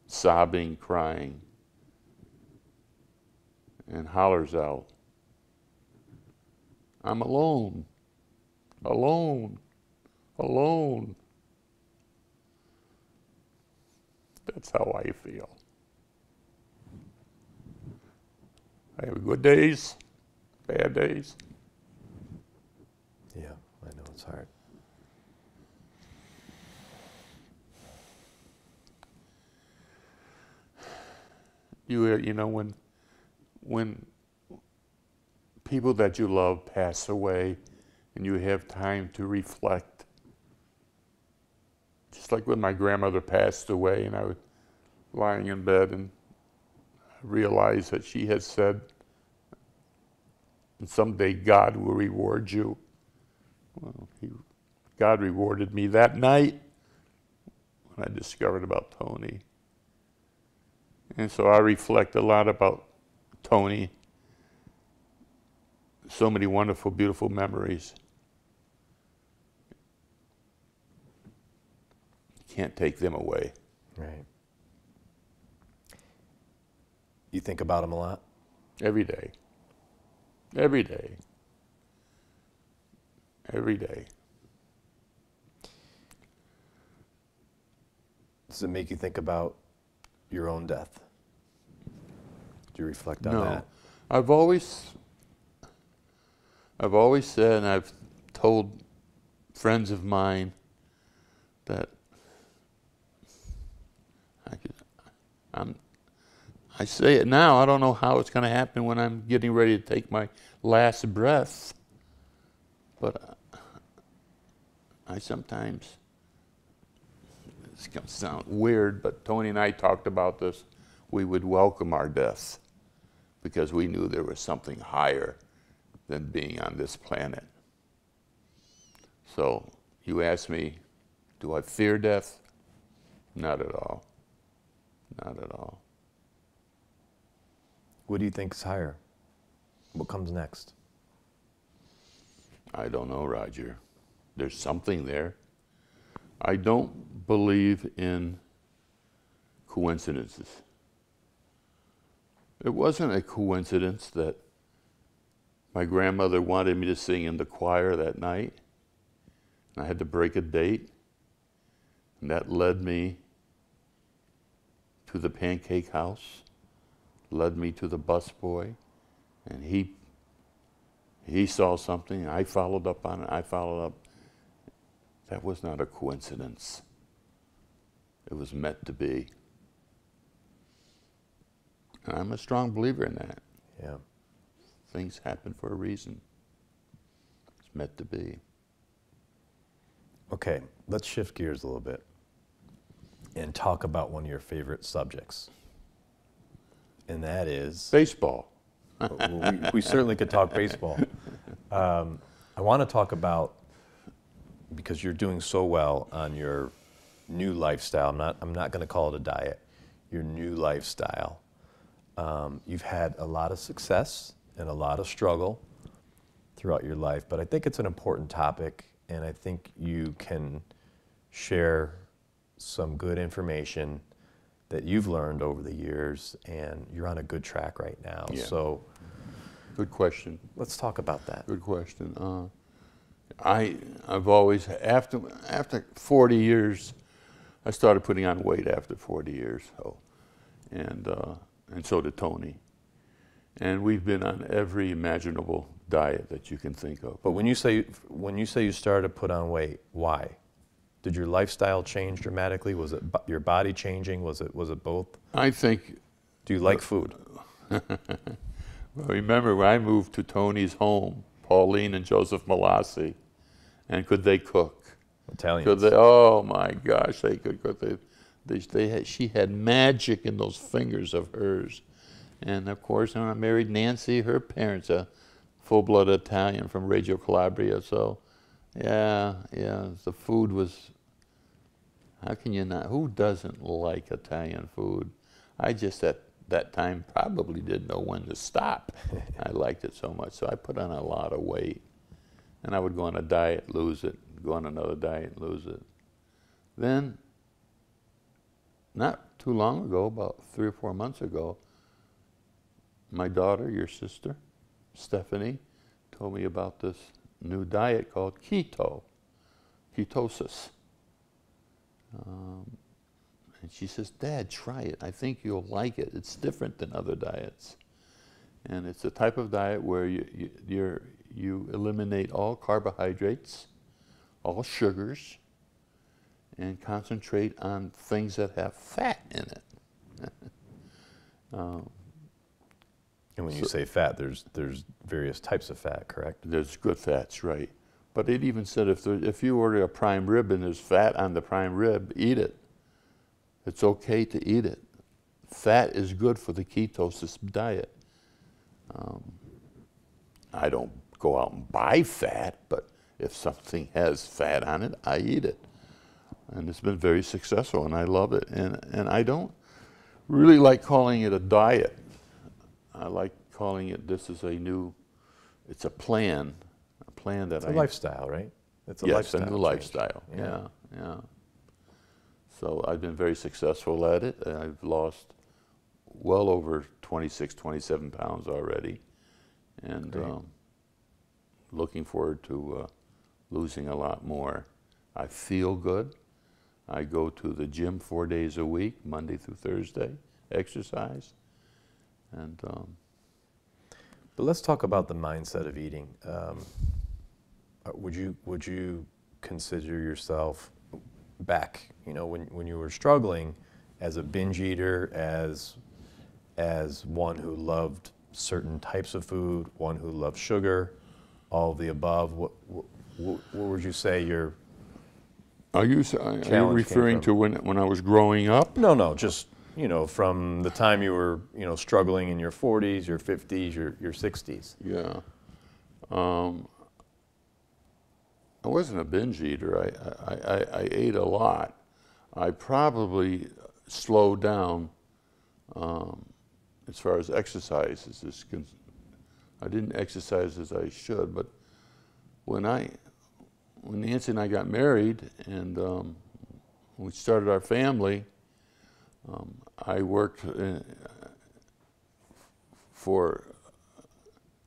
sobbing, crying, and hollers out, I'm alone, alone, alone. That's how I feel. I have good days, bad days. Yeah, I know it's hard. You know, when people that you love pass away and you have time to reflect, just like when my grandmother passed away and I was lying in bed and I realized that she had said, and someday God will reward you. Well, God rewarded me that night when I discovered about Tony. And so I reflect a lot about Tony. So many wonderful, beautiful memories. Can't take them away. Right. You think about him a lot? Every day. Every day. Every day. Does it make you think about your own death? Do you reflect on that? I've always said, and I've told friends of mine that I say it now, I don't know how it's going to happen when I'm getting ready to take my last breath, but I sometimes, it's going to sound weird, but Tony and I talked about this, we would welcome our death because we knew there was something higher than being on this planet. So you ask me, do I fear death? Not at all. Not at all. What do you think is higher? What comes next? I don't know, Roger. There's something there. I don't believe in coincidences. It wasn't a coincidence that my grandmother wanted me to sing in the choir that night, and I had to break a date, and that led me to the pancake house, led me to the busboy, and he saw something, I followed up on it, I followed up. That was not a coincidence. It was meant to be. And I'm a strong believer in that. Yeah. Things happen for a reason. It's meant to be. Okay, let's shift gears a little bit and talk about one of your favorite subjects. And that is... baseball. we certainly could talk baseball. I want to talk about, because you're doing so well on your new lifestyle, I'm not going to call it a diet, your new lifestyle. You've had a lot of success and a lot of struggle throughout your life, but I think it's an important topic, and I think you can share some good information that you've learned over the years, and you're on a good track right now. Yeah. So, Good question. let's talk about that. Good question. I've always, after 40 years, I started putting on weight after 40 years. So, and so did Tony. And we've been on every imaginable diet that you can think of. But when you say you started to put on weight, why? Did your lifestyle change dramatically? Was it your body changing? Was it both? I think. Do you like food? Well, remember when I moved to Tony's home, Pauline and Joseph Malassi, and could they cook? Italians. Could they? Oh my gosh, they could cook. She had magic in those fingers of hers. And of course, when I married Nancy, her parents are full-blood Italian from Reggio Calabria. So, yeah, the food was, how can you not, who doesn't like Italian food? I just at that time probably didn't know when to stop. I liked it so much. So I put on a lot of weight. And I would go on a diet, lose it, go on another diet, lose it. Then, not too long ago, about 3 or 4 months ago, my daughter, your sister, Stephanie, told me about this new diet called ketosis. And she says, Dad, try it. I think you'll like it. It's different than other diets. And it's a type of diet where you eliminate all carbohydrates, all sugars, and concentrate on things that have fat in it. And when you say fat, there's various types of fat, correct? There's good fats, right. But it even said if you order a prime rib and there's fat on the prime rib, eat it. It's okay to eat it. Fat is good for the ketosis diet. I don't go out and buy fat, but if something has fat on it, I eat it. And it's been very successful, and I love it. And I don't really like calling it a diet. I like calling it, it's a plan that it's a lifestyle, right? It's a lifestyle. Yes, a new lifestyle, yeah. So I've been very successful at it. I've lost well over 26, 27 pounds already. And looking forward to losing a lot more. I feel good. I go to the gym 4 days a week, Monday through Thursday, exercise. And but let's talk about the mindset of eating. Would you consider yourself back, when you were struggling, as a binge eater, as one who loved certain types of food, one who loved sugar, all of the above? What would you say your Are you referring to when I was growing up? No, just from the time you were struggling in your 40s, your 50s, your 60s. Yeah. I wasn't a binge eater. I ate a lot. I probably slowed down as far as exercise. I didn't exercise as I should, but when Nancy and I got married and we started our family, I worked for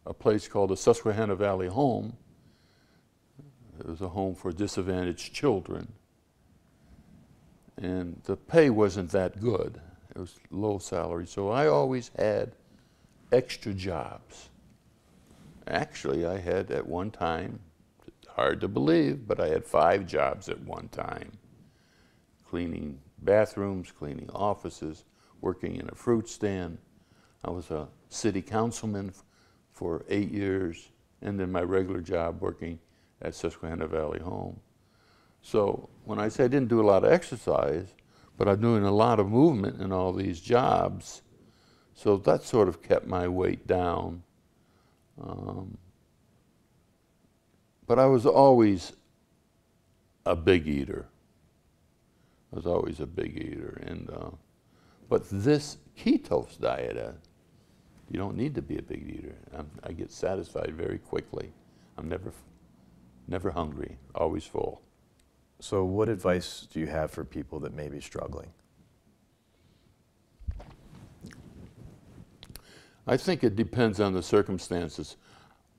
a place called the Susquehanna Valley Home. It was a home for disadvantaged children. And the pay wasn't that good. It was low salary. So I always had extra jobs. Actually, I had at one time, hard to believe, but I had 5 jobs at one time. Cleaning bathrooms, cleaning offices, working in a fruit stand. I was a city councilman for 8 years, and then my regular job working at Susquehanna Valley Home. So when I say I didn't do a lot of exercise, but I'm doing a lot of movement in all these jobs, so that sort of kept my weight down. But I was always a big eater. I was always a big eater. But this ketose diet, you don't need to be a big eater. I get satisfied very quickly. I'm never hungry, always full. So what advice do you have for people that may be struggling? I think it depends on the circumstances,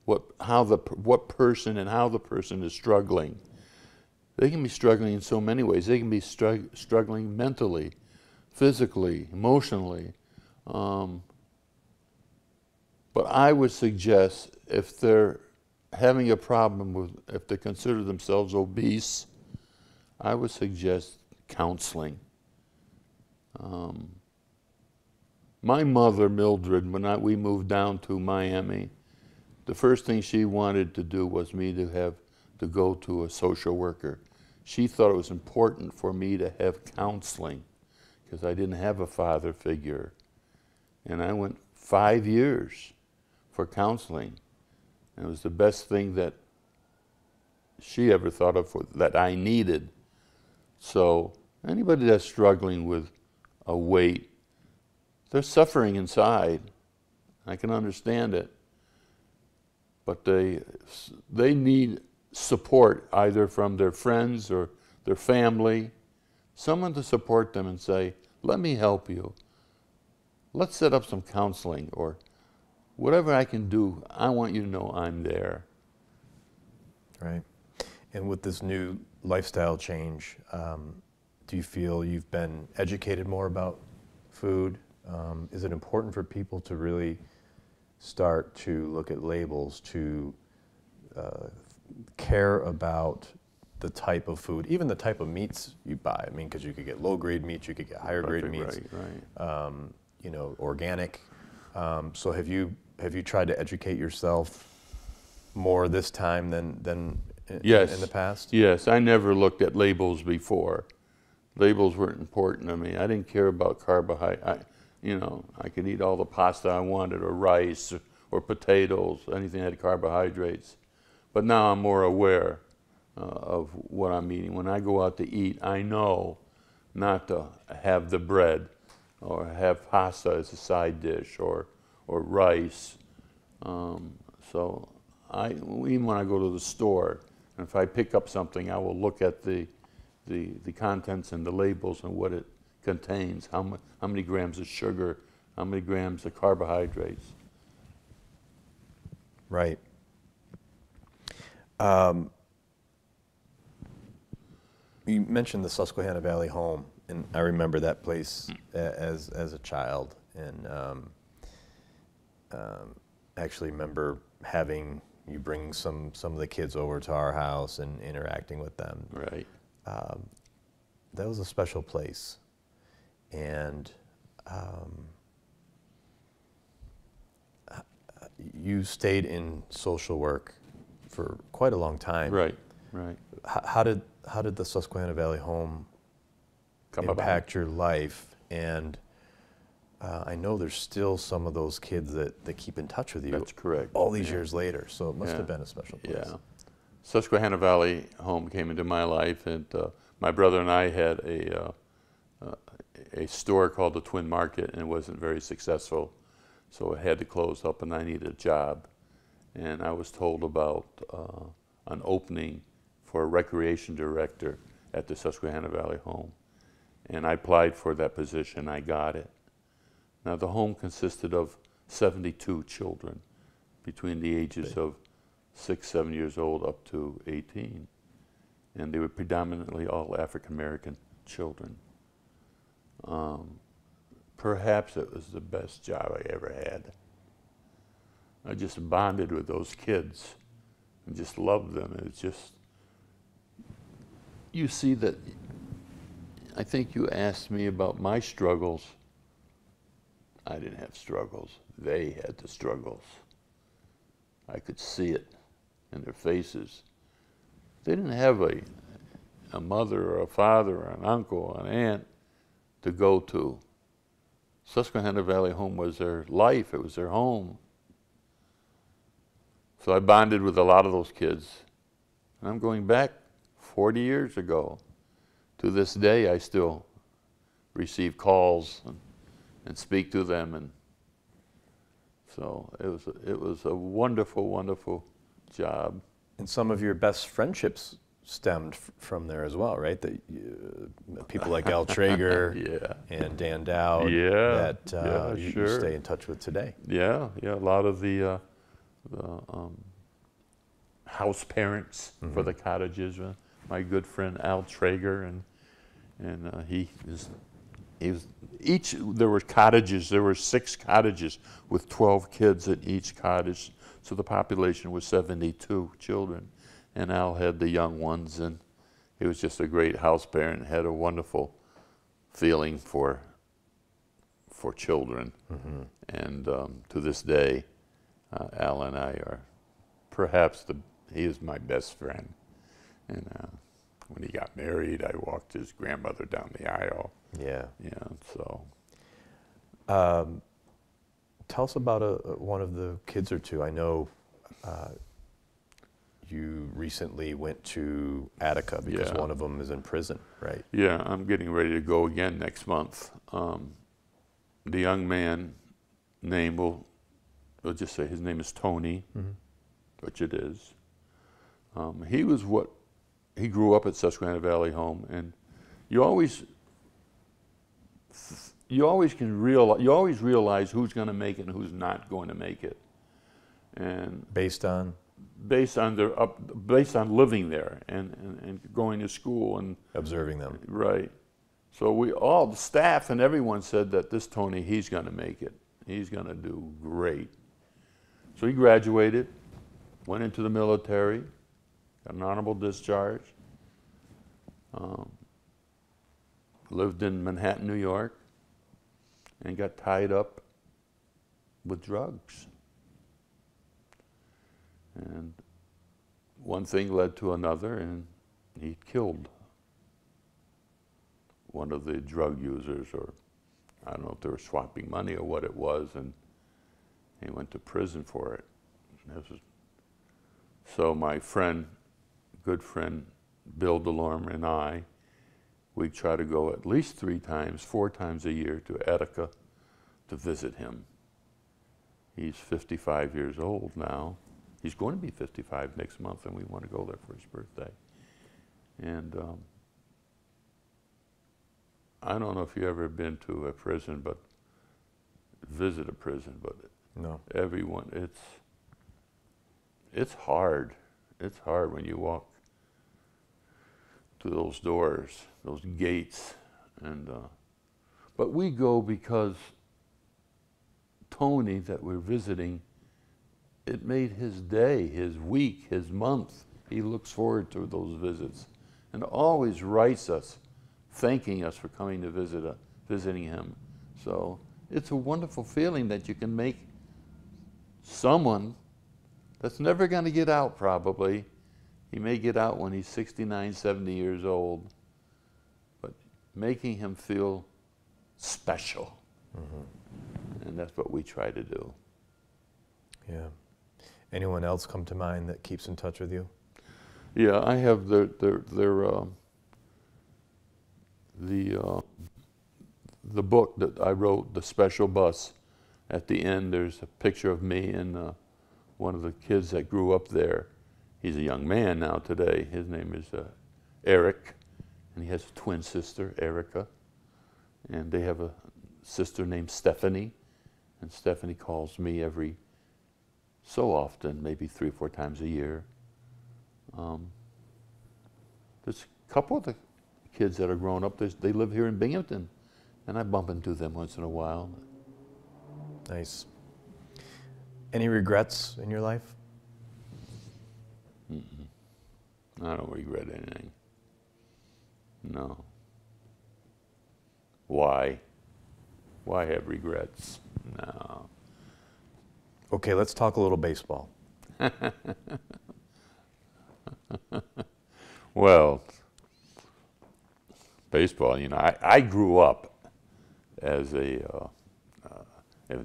what person and how the person is struggling. They can be struggling in so many ways. They can be struggling mentally, physically, emotionally. But I would suggest if they're having a problem if they consider themselves obese, I would suggest counseling. My mother, Mildred, when we moved down to Miami, the first thing she wanted to do was me to go to a social worker. She thought it was important for me to have counseling because I didn't have a father figure. And I went 5 years for counseling. And it was the best thing that she ever thought of that I needed. So anybody that's struggling with a weight, they're suffering inside. I can understand it. But they need support either from their friends or their family, someone to support them and say, let me help you. Let's set up some counseling or whatever I can do, I want you to know I'm there. Right. And with this new lifestyle change, do you feel you've been educated more about food? Is it important for people to really start to look at labels, to care about the type of food, even the type of meats you buy. I mean, because you could get low-grade meats, you could get higher-grade meats, right. you know, organic. So have you tried to educate yourself more this time than Yes. in the past? Yes, I never looked at labels before. Labels weren't important to me. I didn't care about carbohydrate. You know, I could eat all the pasta I wanted, or rice, or potatoes, anything that had carbohydrates. But now I'm more aware of what I'm eating. When I go out to eat, I know not to have the bread, or have pasta as a side dish, or rice. So even when I go to the store, and if I pick up something, I will look at the contents and the labels and what it contains, how many grams of sugar, how many grams of carbohydrates. Right. You mentioned the Susquehanna Valley home, and I remember that place as a child, and actually remember having you bring some of the kids over to our house and interacting with them. Right. That was a special place, and you stayed in social work for quite a long time. Right. Right. How did the Susquehanna Valley home impact your life? And I know there's still some of those kids that keep in touch with you. That's correct. All these years later, so it must have been a special place. Yeah. Susquehanna Valley home came into my life, and my brother and I had a store called the Twin Market, and it wasn't very successful, so it had to close up, and I needed a job. And I was told about an opening for a recreation director at the Susquehanna Valley home. And I applied for that position. I got it. Now, the home consisted of 72 children between the ages of 6, 7 years old up to 18. And they were predominantly all African-American children. Perhaps it was the best job I ever had. I just bonded with those kids and just loved them. It's just, you see that, I think you asked me about my struggles. I didn't have struggles. They had the struggles. I could see it in their faces. They didn't have a mother or a father or an uncle or an aunt to go to. Susquehanna Valley home was their life. It was their home. So I bonded with a lot of those kids. And I'm going back 40 years ago. To this day, I still receive calls and speak to them. And so it was a wonderful, wonderful job. And some of your best friendships stemmed from there as well, right? People like Al Traeger and Dan Dowd that you stay in touch with today. Yeah, a lot of the house parents for the cottages. My good friend Al Traeger, and there were cottages. There were 6 cottages with 12 kids at each cottage, so the population was 72 children. And Al had the young ones, and he was just a great house parent. Had a wonderful feeling for children, and to this day, Al and I are perhaps he is my best friend. And when he got married, I walked his grandmother down the aisle. Yeah. So. Tell us about one of the kids or two. I know you recently went to Attica because one of them is in prison, right? Yeah, I'm getting ready to go again next month. The young man name, we'll just say his name is Tony, which it is. He grew up at Susquehanna Valley home, and you always realize who's going to make it and who's not going to make it, and based on living there and going to school and observing them. Right. So all the staff and everyone said that this Tony, he's going to make it. He's going to do great. So he graduated, went into the military, got an honorable discharge, lived in Manhattan, New York, and got tied up with drugs. And one thing led to another, and he killed one of the drug users, or I don't know if they were swapping money or what it was, and he went to prison for it. So my friend, good friend, Bill DeLorme and I, we try to go at least 3 times, 4 times a year to Attica to visit him. He's 55 years old now. He's going to be 55 next month, and we want to go there for his birthday. And I don't know if you've ever been to a prison, but visit a prison, but no. Everyone, it's hard. It's hard when you walk to those doors, those gates, and but we go because Tony, that we're visiting, it made his day, his week, his month. He looks forward to those visits and always writes us, thanking us for coming to visiting him. So it's a wonderful feeling that you can make someone that's never going to get out, probably. He may get out when he's 69, 70 years old, but making him feel special. Mm-hmm. And that's what we try to do. Yeah. Anyone else come to mind that keeps in touch with you? Yeah, I have the book that I wrote, The Special Bus. At the end, there's a picture of me and one of the kids that grew up there. He's a young man now today. His name is Eric, and he has a twin sister, Erica. And they have a sister named Stephanie, and Stephanie calls me every so often, maybe 3 or 4 times a year. There's a couple of the kids that are grown up, they live here in Binghamton, and I bump into them once in a while. Nice. Any regrets in your life? I don't regret anything. No. Why? Why have regrets? No. Okay, let's talk a little baseball. Well, baseball, you know, I grew up as in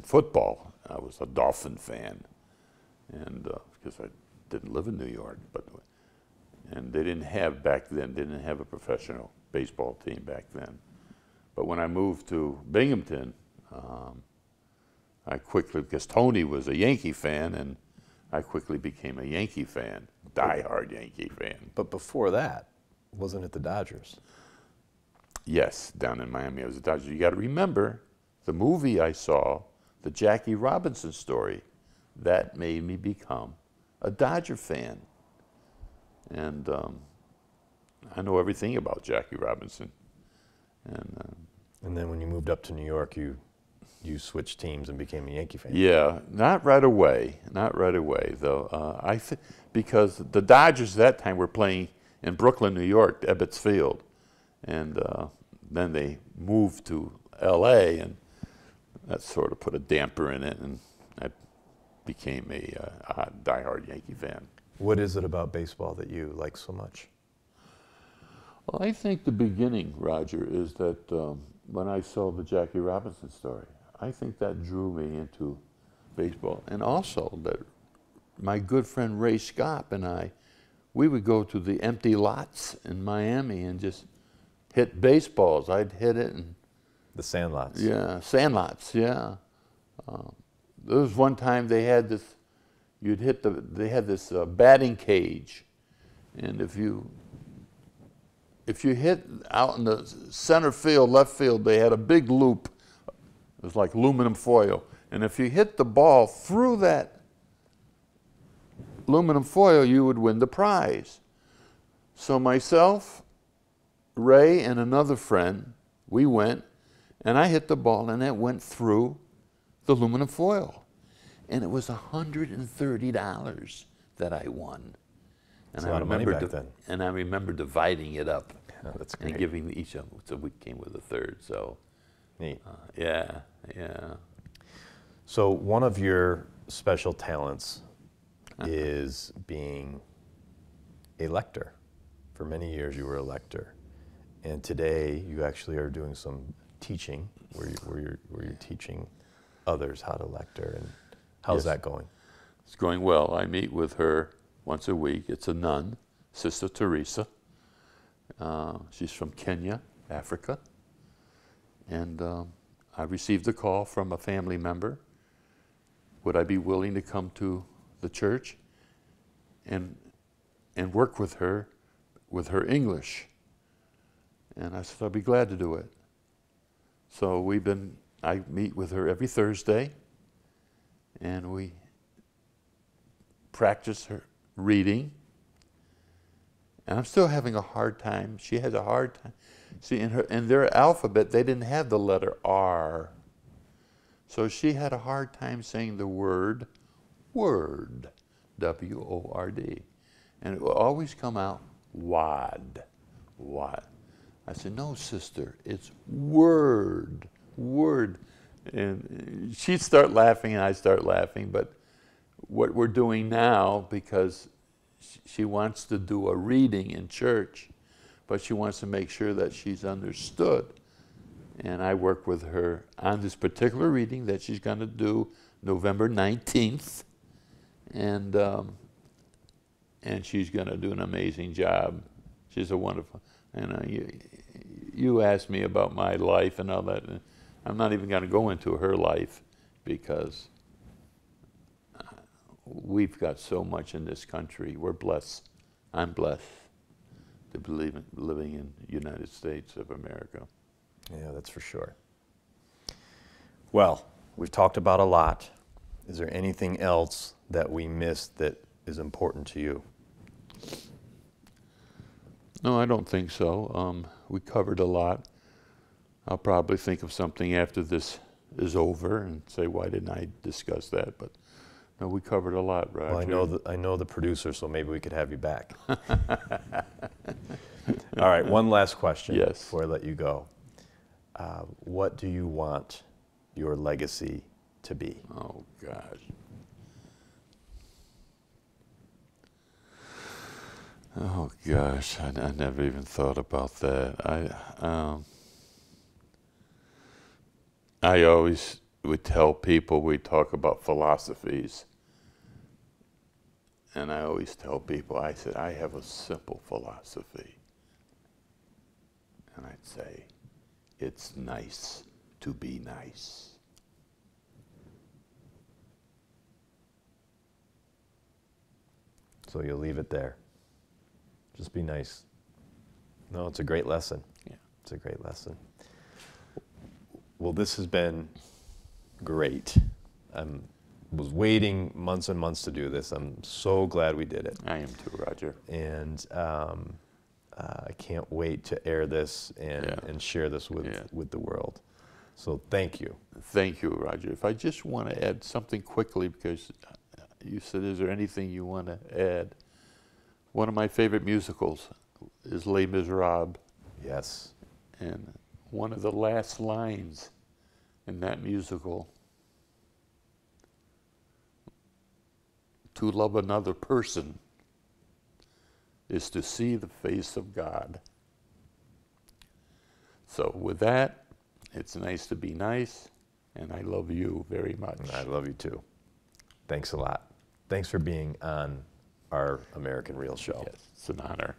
football. I was a Dolphin fan, and because I didn't live in New York, and they didn't have a professional baseball team back then. But when I moved to Binghamton, I quickly, because Tony was a Yankee fan, and I quickly became a Yankee fan, diehard Yankee fan. But before that, wasn't it the Dodgers? Yes, down in Miami, I was a Dodger. You got to remember, the movie I saw, the Jackie Robinson story, that made me become a Dodger fan. And I know everything about Jackie Robinson. And then when you moved up to New York, you switched teams and became a Yankee fan. Yeah, not right away though. Because the Dodgers at that time were playing in Brooklyn, New York, Ebbets Field, and then they moved to L.A. and that sort of put a damper in it, and I became a diehard Yankee fan. What is it about baseball that you like so much? Well, I think the beginning, Roger, is that when I saw the Jackie Robinson story, I think that drew me into baseball. And also that my good friend Ray Scott and I, we would go to the empty lots in Miami and just hit baseballs. I'd hit it and... The sandlots. Yeah, sandlots, yeah. There was one time they had this, they had this batting cage, and if you hit out in the center field, left field, they had a big loop. It was like aluminum foil. And if you hit the ball through that aluminum foil, you would win the prize. So myself, Ray, and another friend, we went, and I hit the ball, and it went through the aluminum foil. And it was $130 that I won. That's a lot of money back then. And I remember dividing it up. Oh, that's great. And giving each of them, so we came with a third. So, neat. Yeah. So one of your special talents is being a lector. For many years you were a lector, and today you actually are doing some teaching where you're teaching others how to lector. And how's that going? It's going well. I meet with her once a week. It's a nun, Sister Teresa. She's from Kenya, Africa. And I received a call from a family member. Would I be willing to come to the church and work with her English? And I said, I'll be glad to do it. So I meet with her every Thursday, and we practice her reading. And I'm still having a hard time. She has a hard time. See, in their alphabet, they didn't have the letter R. So she had a hard time saying the word, word, W-O-R-D. And it will always come out, wad, wad. I said, no, sister, it's word, word. And she'd start laughing and I'd start laughing. But what we're doing now, because she wants to do a reading in church, but she wants to make sure that she's understood. And I work with her on this particular reading that she's going to do November 19th. And she's going to do an amazing job. She's a wonderful, you asked me about my life and all that. And I'm not even going to go into her life because we've got so much in this country. We're blessed. I'm blessed to be living in the United States of America. Yeah, that's for sure. Well, we've talked about a lot. Is there anything else that we missed that is important to you? No, I don't think so. We covered a lot. I'll probably think of something after this is over and say, why didn't I discuss that? But no, we covered a lot, Roger. Well, I know the producer, so maybe we could have you back. All right, one last question before I let you go. What do you want your legacy to be? Oh, gosh. Oh, gosh, I never even thought about that. I always would tell people, we talk about philosophies, and I always tell people, I said, I have a simple philosophy. And I'd say, it's nice to be nice. So you'll leave it there. Just be nice. No, it's a great lesson. Yeah. It's a great lesson. Well, this has been great. I was waiting months and months to do this. I'm so glad we did it. I am too, Roger. And I can't wait to air this and share this with the world. So thank you. Thank you, Roger. If I just want to add something quickly, because you said, is there anything you want to add? One of my favorite musicals is Les Miserables. Yes. And one of the last lines in that musical, to love another person is to see the face of God. So with that, it's nice to be nice, and I love you very much. I love you too. Thanks a lot. Thanks for being on our American Real show. Yes, it's an honor.